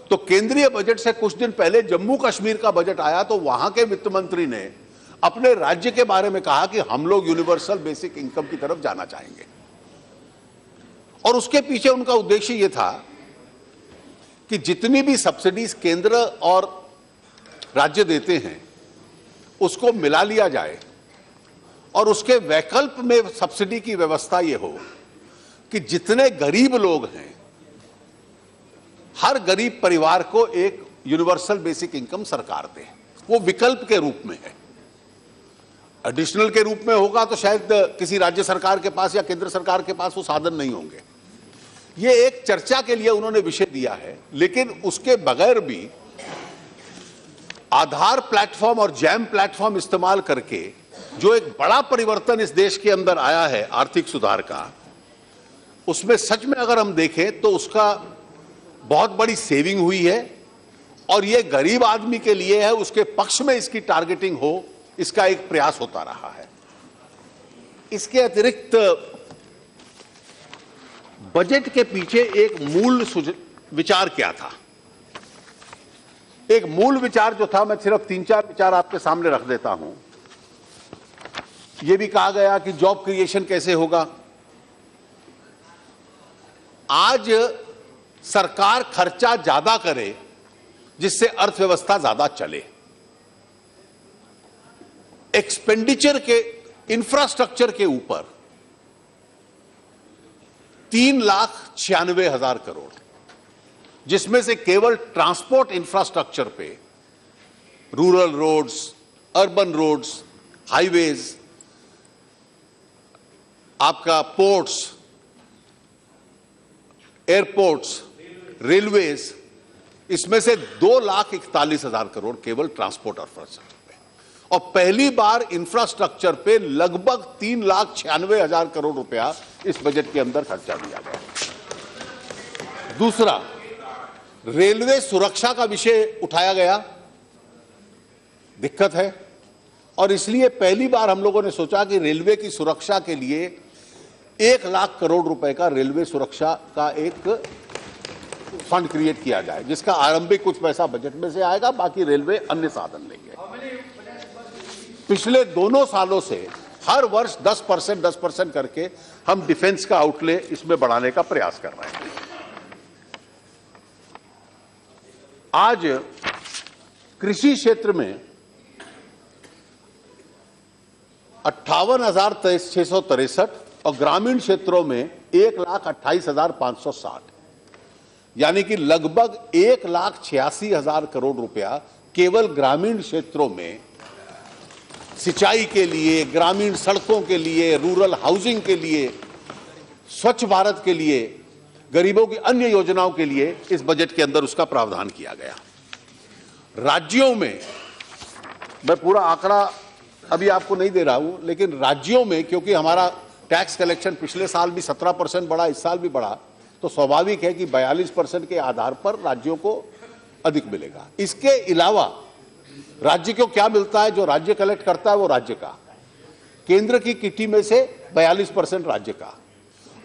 Speaker 1: तो केंद्रीय बजट से कुछ दिन पहले जम्मू कश्मीर का बजट आया, तो वहां के वित्त मंत्री ने अपने राज्य के बारे में कहा कि हम लोग यूनिवर्सल बेसिक इनकम की तरफ जाना चाहेंगे. और उसके पीछे उनका उद्देश्य यह था कि जितनी भी सब्सिडीज केंद्र और राज्य देते हैं उसको मिला लिया जाए, और उसके वैकल्प में सब्सिडी की व्यवस्था यह हो कि जितने गरीब लोग हैं, हर गरीब परिवार को एक यूनिवर्सल बेसिक इनकम सरकार दे. वो विकल्प के रूप में है. एडिशनल के रूप में होगा तो शायद किसी राज्य सरकार के पास या केंद्र सरकार के पास वो साधन नहीं होंगे. ये एक चर्चा के लिए उन्होंने विषय दिया है, लेकिन उसके बगैर भी आधार प्लेटफॉर्म और जैम प्लेटफॉर्म इस्तेमाल करके जो एक बड़ा परिवर्तन इस देश के अंदर आया है आर्थिक सुधार का, उसमें सच में अगर हम देखें तो उसका बहुत बड़ी सेविंग हुई है, और ये गरीब आदमी के लिए है, उसके पक्ष में इसकी टारगेटिंग हो, इसका एक प्रयास होता रहा है. इसके अतिरिक्त बजट के पीछे एक मूल विचार क्या था? एक मूल विचार जो था, मैं सिर्फ 3-4 विचार आपके सामने रख देता हूं. यह भी कहा गया कि जॉब क्रिएशन कैसे होगा. आज सरकार खर्चा ज्यादा करे जिससे अर्थव्यवस्था ज्यादा चले. एक्सपेंडिचर के इंफ्रास्ट्रक्चर के ऊपर 3,96,000 करोड़, जिसमें से केवल ट्रांसपोर्ट इंफ्रास्ट्रक्चर पे, rural roads, urban roads, highways, आपका पोर्ट्स, एयरपोर्ट्स, रेलवेज, इसमें से 2,41,000 करोड़ केवल ट्रांसपोर्ट इंफ्रास्ट्रक्चर पे, और पहली बार इंफ्रास्ट्रक्चर पे लगभग 3,96,000 करोड़ रुपया इस बजट के अंदर खर्चा दिया गया. दूसरा, रेलवे सुरक्षा का विषय उठाया गया. दिक्कत है, और इसलिए पहली बार हम लोगों ने सोचा कि रेलवे की सुरक्षा के लिए 1 लाख करोड़ रुपए का रेलवे सुरक्षा का एक फंड क्रिएट किया जाए, जिसका आरंभिक कुछ पैसा बजट में से आएगा, बाकी रेलवे अन्य साधन लेंगे। पिछले दोनों सालों से हर वर्ष 10% करके हम डिफेंस का आउटले इसमें बढ़ाने का प्रयास कर रहे हैं। आज कृषि क्षेत्र में 58,663 और ग्रामीण क्षेत्रों में 1,28,560, यानी कि लगभग 1,86,000 करोड़ रुपया केवल ग्रामीण क्षेत्रों में सिंचाई के लिए, ग्रामीण सड़कों के लिए, रूरल हाउसिंग के लिए, स्वच्छ भारत के लिए, गरीबों की अन्य योजनाओं के लिए इस बजट के अंदर उसका प्रावधान किया गया। राज्यों में, मैं पूरा आंकड़ा अभी आपको नहीं दे रहा हूं, लेकिन राज्यों में क्योंकि हमारा टैक्स कलेक्शन पिछले साल भी 17% बढ़ा, इस साल भी बढ़ा, तो स्वाभाविक है कि 42% के आधार पर राज्यों को अधिक मिलेगा। इसके अलावा राज्य को क्या मिलता है? जो राज्य कलेक्ट करता है वो राज्य का, केंद्र की किटी में से 42% राज्य का,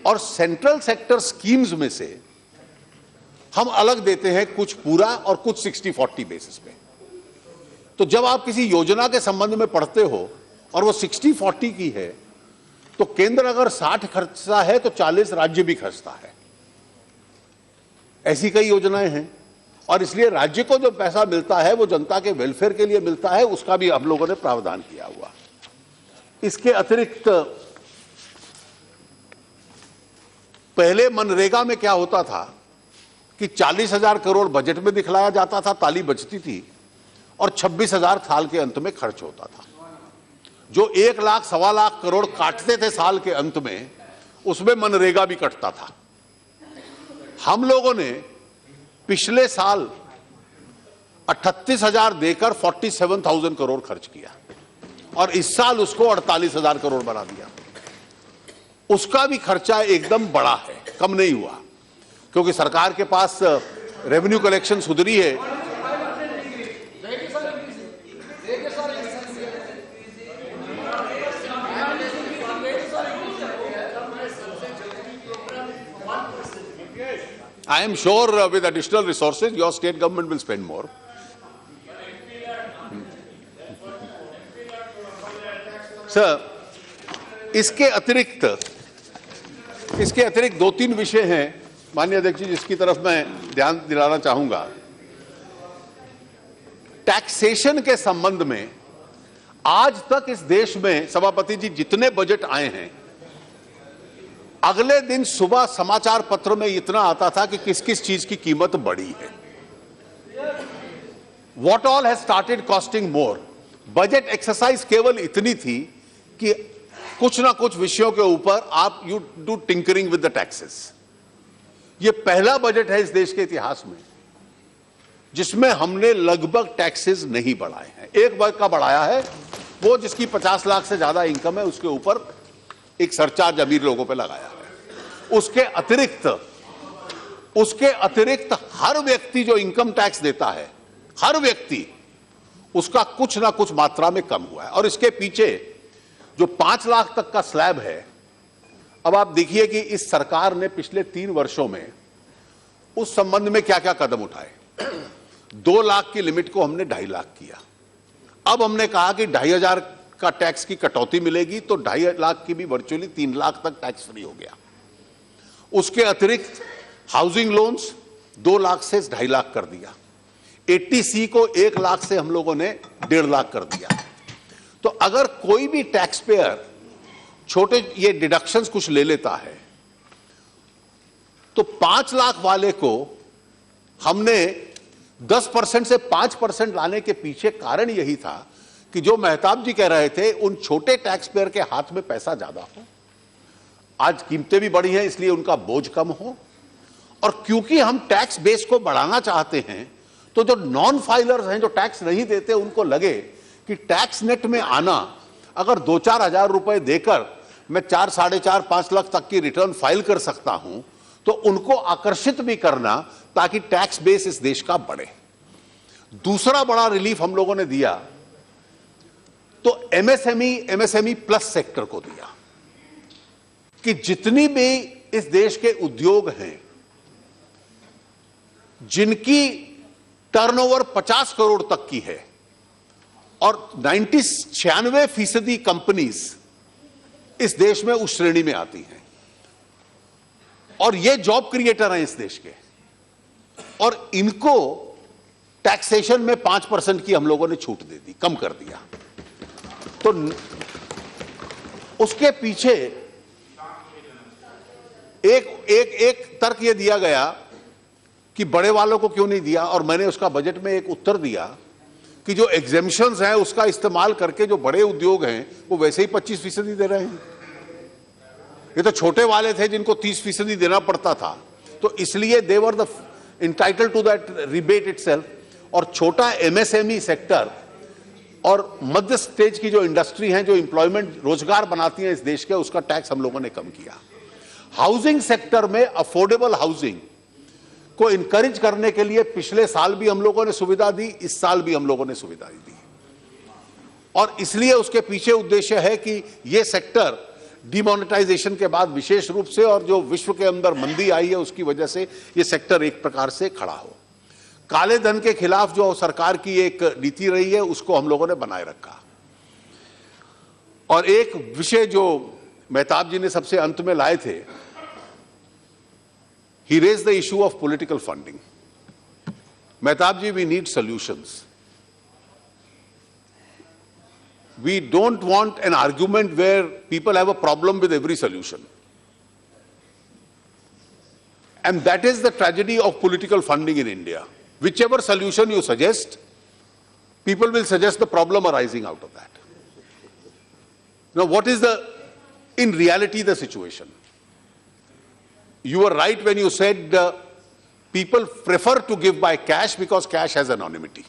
Speaker 1: और सेंट्रल सेक्टर स्कीम्स में से हम अलग देते हैं कुछ पूरा और कुछ 60-40 बेसिस पे। तो जब आप किसी योजना के संबंध में पढ़ते हो और वो 60-40 की है, तो केंद्र अगर 60 खर्चता है तो 40 राज्य भी खर्चता है। ऐसी कई योजनाएं हैं, और इसलिए राज्य को जो पैसा मिलता है वो जनता के वेलफेयर के लिए मिलता है, उसका भी हम लोगों ने प्रावधान किया हुआ। इसके अतिरिक्त पहले मनरेगा में क्या होता था कि 40,000 करोड़ बजट में दिखलाया जाता था, ताली बजती थी, और 26,000 साल के अंत में खर्च होता था। जो 1 लाख, 1.25 लाख करोड़ काटते थे साल के अंत में, उसमें मनरेगा भी कटता था। हम लोगों ने पिछले साल 38,000 देकर 47,000 करोड़ खर्च किया, और इस साल उसको 48,000 करोड़ बना दिया। उसका भी खर्चा एकदम बड़ा है, कम नहीं हुआ, क्योंकि सरकार के पास रेवेन्यू कलेक्शन सुधरी है। I am sure with additional resources, your state government will spend more. Sir, इसके अतिरिक्त 2-3 विषय हैं माननीय अध्यक्ष जी, जिसकी तरफ मैं ध्यान दिलाना चाहूंगा। टैक्सेशन के संबंध में आज तक इस देश में सभापति जी जितने बजट आए हैं, अगले दिन सुबह समाचार पत्र में इतना आता था कि किस किस चीज की कीमत बढ़ी है। What all has started costing more? Budget exercise केवल इतनी थी कि कुछ ना कुछ विषयों के ऊपर आप you do tinkering with the taxes. ये पहला बजट है इस देश के इतिहास में जिसमें हमने लगभग टैक्सेस नहीं बढ़ाए हैं। एक वर्ग का बढ़ाया है, वो जिसकी 50 लाख से ज्यादा इनकम है उसके ऊपर एक सरचार्ज अमीर लोगों पे लगाया है। उसके अतिरिक्त हर व्यक्ति जो इनकम टैक्स देता है, हर व्यक्ति उसका कुछ ना कुछ मात्रा में कम हुआ है। और इसके पीछे जो 5 लाख तक का स्लैब है, अब आप देखिए कि इस सरकार ने पिछले 3 वर्षों में उस संबंध में क्या क्या कदम उठाए। 2 लाख की लिमिट को हमने 2.5 लाख किया। अब हमने कहा कि 2,500 का टैक्स की कटौती मिलेगी, तो 2.5 लाख की भी वर्चुअली 3 लाख तक टैक्स फ्री हो गया। उसके अतिरिक्त हाउसिंग लोन्स 2 लाख से 2.5 लाख कर दिया। 80C को 1 लाख से हम लोगों ने 1.5 लाख कर दिया। तो अगर कोई भी टैक्स पेयर छोटे ये डिडक्शंस कुछ ले लेता है, तो 5 लाख वाले को हमने 10% से 5% लाने के पीछे कारण यही था कि जो मेहताब जी कह रहे थे, उन छोटे टैक्स पेयर के हाथ में पैसा ज्यादा हो। आज कीमतें भी बढ़ी हैं, इसलिए उनका बोझ कम हो। और क्योंकि हम टैक्स बेस को बढ़ाना चाहते हैं, तो जो नॉन फाइलर्स हैं, जो टैक्स नहीं देते, उनको लगे कि टैक्स नेट में आना, अगर 2-4 हजार रुपए देकर मैं 4, 4.5, 5 लाख तक की रिटर्न फाइल कर सकता हूं, तो उनको आकर्षित भी करना ताकि टैक्स बेस इस देश का बढ़े। दूसरा बड़ा रिलीफ हम लोगों ने दिया तो एमएसएमई प्लस सेक्टर को दिया कि जितनी भी इस देश के उद्योग हैं जिनकी टर्नओवर 50 करोड़ तक की है और 96% कंपनीज इस देश में उस श्रेणी में आती हैं और ये जॉब क्रिएटर हैं इस देश के, और इनको टैक्सेशन में 5% की हम लोगों ने छूट दे दी, कम कर दिया। तो उसके पीछे एक तर्क यह दिया गया कि बड़े वालों को क्यों नहीं दिया, और मैंने उसका बजट में एक उत्तर दिया कि जो एग्जेम्पशंस हैं उसका इस्तेमाल करके जो बड़े उद्योग हैं वो वैसे ही 25% दे रहे हैं। ये तो छोटे वाले थे जिनको 30% देना पड़ता था, तो इसलिए they were the entitled to that rebate itself. और छोटा एमएसएमई सेक्टर और मध्य स्टेज की जो इंडस्ट्री है जो एम्प्लॉयमेंट रोजगार बनाती है इस देश के, उसका टैक्स हम लोगों ने कम किया। हाउसिंग सेक्टर में अफोर्डेबल हाउसिंग को इनकरेज करने के लिए पिछले साल भी हम लोगों ने सुविधा दी, इस साल भी हम लोगों ने सुविधा दी, और इसलिए उसके पीछे उद्देश्य है कि यह सेक्टर डिमोनेटाइजेशन के बाद विशेष रूप से और जो विश्व के अंदर मंदी आई है उसकी वजह से यह सेक्टर एक प्रकार से खड़ा हो। काले धन के खिलाफ जो सरकार की एक नीति रही है उसको हम लोगों ने बनाए रखा। और एक विषय जो मेहताब जी ने सबसे अंत में लाए थे, he raised the issue of political funding. Mehtab ji, we need solutions. We don't want an argument where people have a problem with every solution. And that is the tragedy of political funding in India. Whichever solution you suggest, people will suggest the problem arising out of that. Now, what is in reality the situation? You were right when you said people prefer to give by cash because cash has anonymity.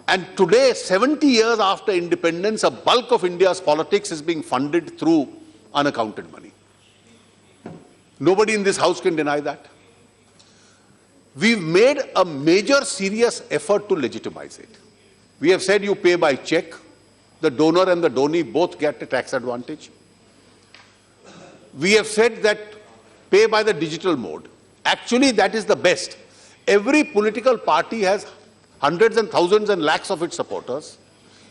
Speaker 1: And today, 70 years after independence, a bulk of India's politics is being funded through unaccounted money. Nobody in this house can deny that. We've made a major serious effort to legitimize it. We have said you pay by check. The donor and the donee both get a tax advantage. We have said that pay by the digital mode. Actually, that is the best. Every political party has hundreds and thousands and lakhs of its supporters.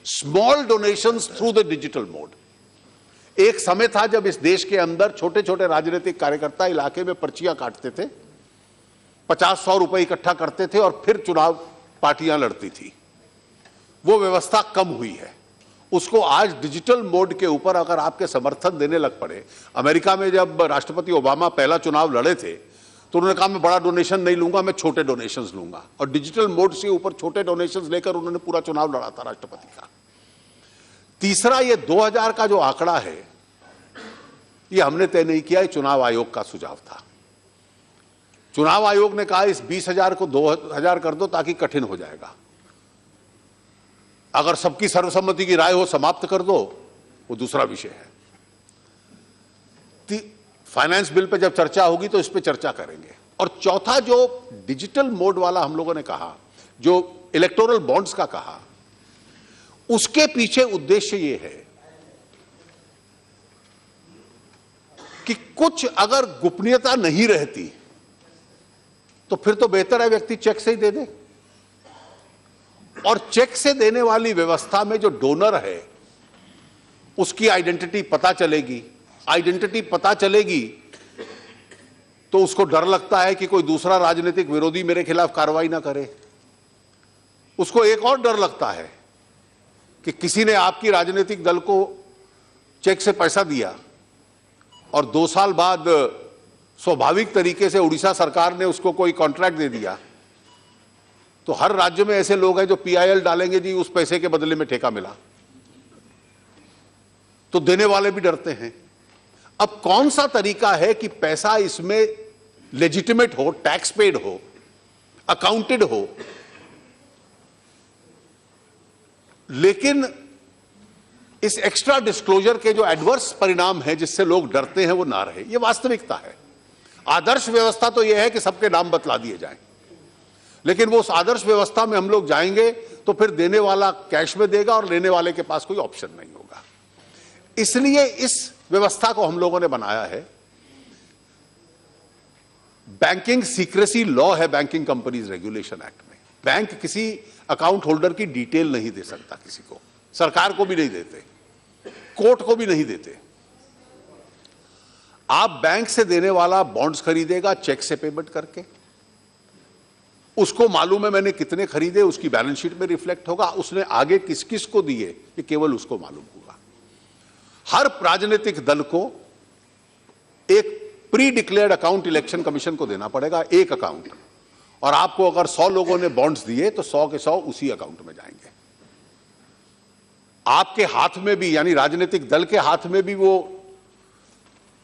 Speaker 1: Small donations through the digital mode. एक समय था जब इस देश के अंदर छोटे छोटे राजनीतिक कार्यकर्ता इलाके में पर्चियां काटते थे, 50-100 रुपए इकट्ठा करते थे और फिर चुनाव पार्टियां लड़ती थी। वो व्यवस्था कम हुई है। उसको आज डिजिटल मोड के ऊपर अगर आपके समर्थन देने लग पड़े, अमेरिका में जब राष्ट्रपति ओबामा पहला चुनाव लड़े थे तो उन्होंने कहा मैं बड़ा डोनेशन नहीं लूंगा, मैं छोटे डोनेशंस लूंगा, और डिजिटल मोड से ऊपर छोटे डोनेशंस लेकर उन्होंने पूरा चुनाव लड़ा था राष्ट्रपति का। तीसरा, ये 2000 का जो आंकड़ा है ये हमने तय नहीं किया, ये चुनाव आयोग का सुझाव था। चुनाव आयोग ने कहा इस 20,000 को 2,000 कर दो ताकि कठिन हो जाएगा। अगर सबकी सर्वसम्मति की राय हो समाप्त कर दो, वो दूसरा विषय है। फाइनेंस बिल पे जब चर्चा होगी तो इस पे चर्चा करेंगे। और चौथा, जो डिजिटल मोड वाला हम लोगों ने कहा, जो इलेक्टोरल बॉन्ड्स का कहा, उसके पीछे उद्देश्य ये है कि कुछ अगर गोपनीयता नहीं रहती तो फिर तो बेहतर है व्यक्ति चेक से ही दे दे। और चेक से देने वाली व्यवस्था में जो डोनर है उसकी आइडेंटिटी पता चलेगी। आइडेंटिटी पता चलेगी तो उसको डर लगता है कि कोई दूसरा राजनीतिक विरोधी मेरे खिलाफ कार्रवाई ना करे। उसको एक और डर लगता है कि किसी ने आपकी राजनीतिक दल को चेक से पैसा दिया और 2 साल बाद स्वाभाविक तरीके से उड़ीसा सरकार ने उसको कोई कॉन्ट्रैक्ट दे दिया, तो हर राज्य में ऐसे लोग हैं जो पीआईएल डालेंगे, जी उस पैसे के बदले में ठेका मिला। तो देने वाले भी डरते हैं। अब कौन सा तरीका है कि पैसा इसमें लेजिटिमेट हो, टैक्स पेड हो, अकाउंटेड हो, लेकिन इस एक्स्ट्रा डिस्क्लोजर के जो एडवर्स परिणाम है जिससे लोग डरते हैं वो ना रहे। ये वास्तविकता है। आदर्श व्यवस्था तो यह है कि सबके नाम बतला दिए जाएं, लेकिन वो उस आदर्श व्यवस्था में हम लोग जाएंगे तो फिर देने वाला कैश में देगा और लेने वाले के पास कोई ऑप्शन नहीं होगा। इसलिए इस व्यवस्था को हम लोगों ने बनाया है। बैंकिंग सीक्रेसी लॉ है बैंकिंग कंपनीज रेगुलेशन एक्ट में। बैंक किसी अकाउंट होल्डर की डिटेल नहीं दे सकता किसी को, सरकार को भी नहीं देते, कोर्ट को भी नहीं देते। आप बैंक से देने वाला बॉन्ड्स खरीदेगा चेक से पेमेंट करके, उसको मालूम है मैंने कितने खरीदे, उसकी बैलेंस शीट में रिफ्लेक्ट होगा, उसने आगे किस किस को दिए ये केवल उसको मालूम होगा। हर राजनीतिक दल को एक pre declared account election commission को देना पड़ेगा, एक अकाउंट, और आपको अगर 100 लोगों ने बॉन्ड्स दिए तो 100 के 100 उसी अकाउंट में जाएंगे। आपके हाथ में भी, यानी राजनीतिक दल के हाथ में भी वो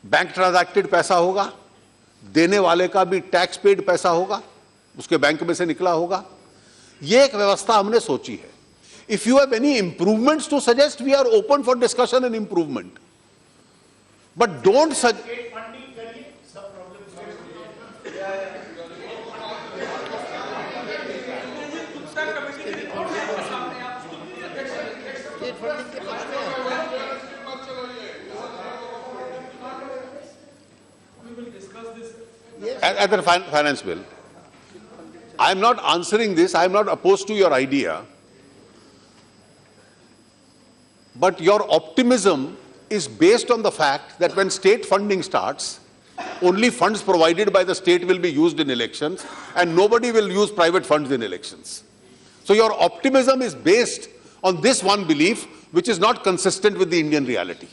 Speaker 1: बैंक ट्रांजैक्टेड पैसा होगा, देने वाले का भी टैक्स पेड पैसा होगा, उसके बैंक में से निकला होगा। ये एक व्यवस्था हमने सोची है। If you have any improvements to suggest, we are open for discussion and improvement, but don't at the finance bill. I am not answering this. I am not opposed to your idea. But your optimism is based on the fact that when state funding starts, only funds provided by the state will be used in elections and nobody will use private funds in elections. So your optimism is based on this one belief, which is not consistent with the Indian reality.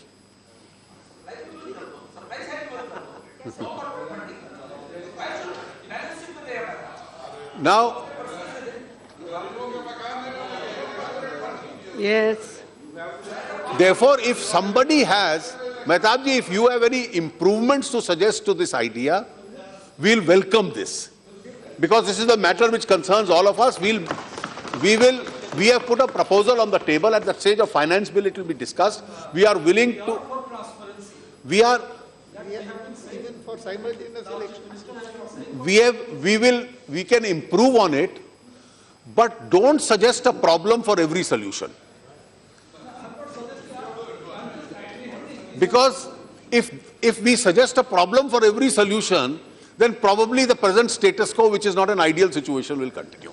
Speaker 1: Now,
Speaker 3: Yes.
Speaker 1: therefore, if somebody has, Mehtab ji, if you have any improvements to suggest to this idea, we'll welcome this. Because this is a matter which concerns all of us. We have put a proposal on the table. At the stage of finance bill, it will be discussed. We are willing to,
Speaker 4: Even for simultaneous elections.
Speaker 1: we can improve on it, but don't suggest a problem for every solution. Because if we suggest a problem for every solution, then probably the present status quo, which is not an ideal situation, will continue.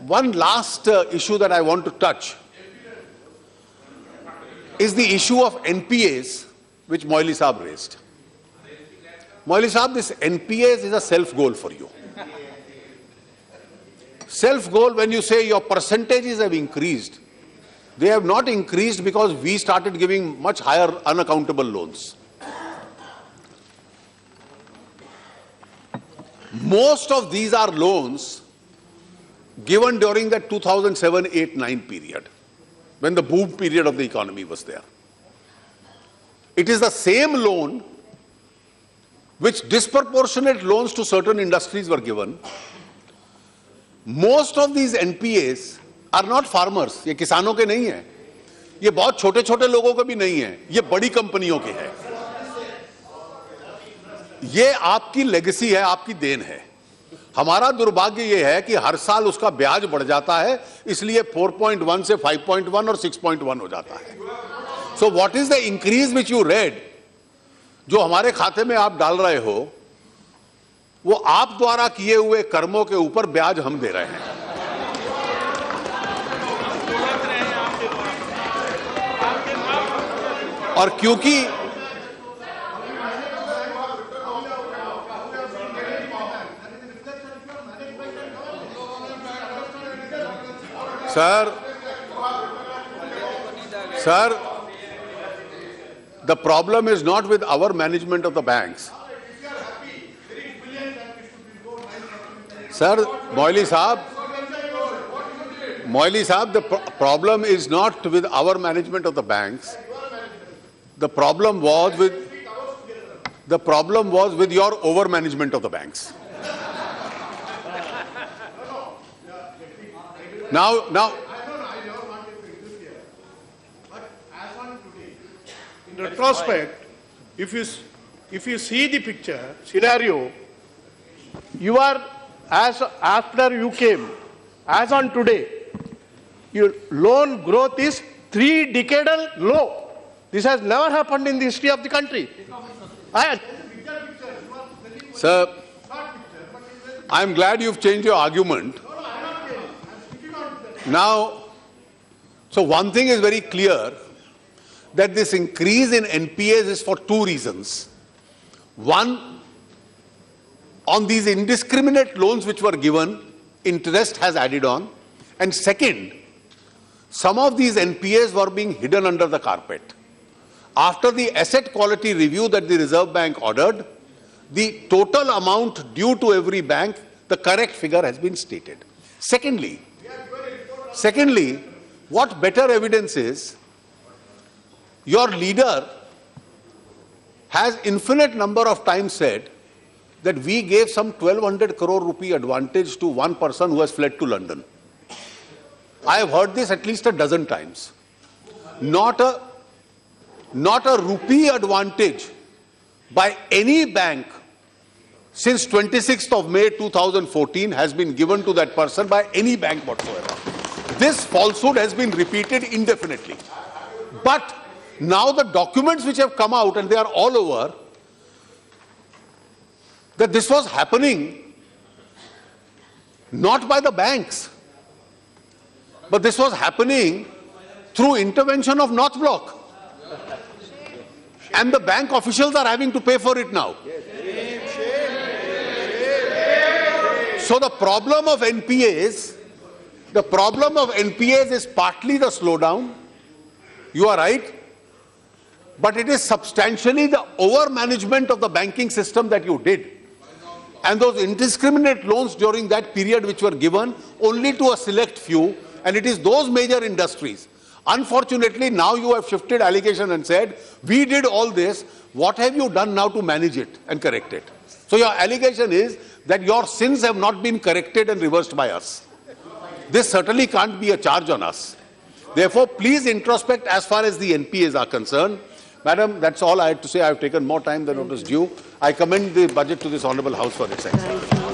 Speaker 1: One last issue that I want to touch is the issue of NPAs, which Moily Saab raised. Moily Saab, this NPAs is a self-goal for you. Self-goal, when you say your percentages have increased, they have not increased because we started giving much higher unaccountable loans. Most of these are loans given during the 2007-8-9 period, when the boom period of the economy was there. It is the same loan which disproportionate loans to certain industries were given. Most of these NPAs are not farmers. ये किसानों के नहीं है, ये बहुत छोटे छोटे लोगों के भी नहीं है, ये बड़ी कंपनियों के हैं। ये आपकी लेगेसी है, आपकी देन है। हमारा दुर्भाग्य ये है कि हर साल उसका ब्याज बढ़ जाता है, इसलिए 4.1 से 5.1 और 6.1 हो जाता है। So what is the increase which you read? जो हमारे खाते में आप डाल रहे हो, वो आप द्वारा किए हुए कर्मों के ऊपर ब्याज हम दे रहे हैं। और क्योंकि Sir, the problem is not with our management of the banks. Sir, Moily Saab, the problem is not with our management of the banks. The problem was with your over-management of the banks. Now,
Speaker 4: In retrospect, if you if you see the picture, scenario, you are, as after you came, as on today, your loan growth is 3-decadal low. This has never happened in the history of the country.
Speaker 1: Sir, I'm glad you've changed your argument. Now, so one thing is very clear, that this increase in NPAs is for two reasons. One, on these indiscriminate loans which were given, interest has added on. And second, some of these NPAs were being hidden under the carpet. After the asset quality review that the Reserve Bank ordered, the total amount due to every bank, the correct figure has been stated. Secondly, what better evidence is, your leader has infinite number of times said that we gave some 1,200 crore rupee advantage to one person who has fled to London. I have heard this at least a dozen times. Not a rupee advantage by any bank since 26th of May 2014 has been given to that person by any bank whatsoever. This falsehood has been repeated indefinitely. But now the documents which have come out, and they are all over, that this was happening not by the banks, but this was happening through intervention of North Block. And the bank officials are having to pay for it now. So the problem of NPAs is partly the slowdown. You are right. But it is substantially the over-management of the banking system that you did. And those indiscriminate loans during that period which were given only to a select few, and it is those major industries. Unfortunately, now you have shifted allegation and said, we did all this, what have you done now to manage it and correct it? So your allegation is that your sins have not been corrected and reversed by us. This certainly can't be a charge on us. Therefore, please introspect as far as the NPAs are concerned. Madam, that's all I had to say. I have taken more time than what was due. I commend the budget to this Honourable House for its excellence.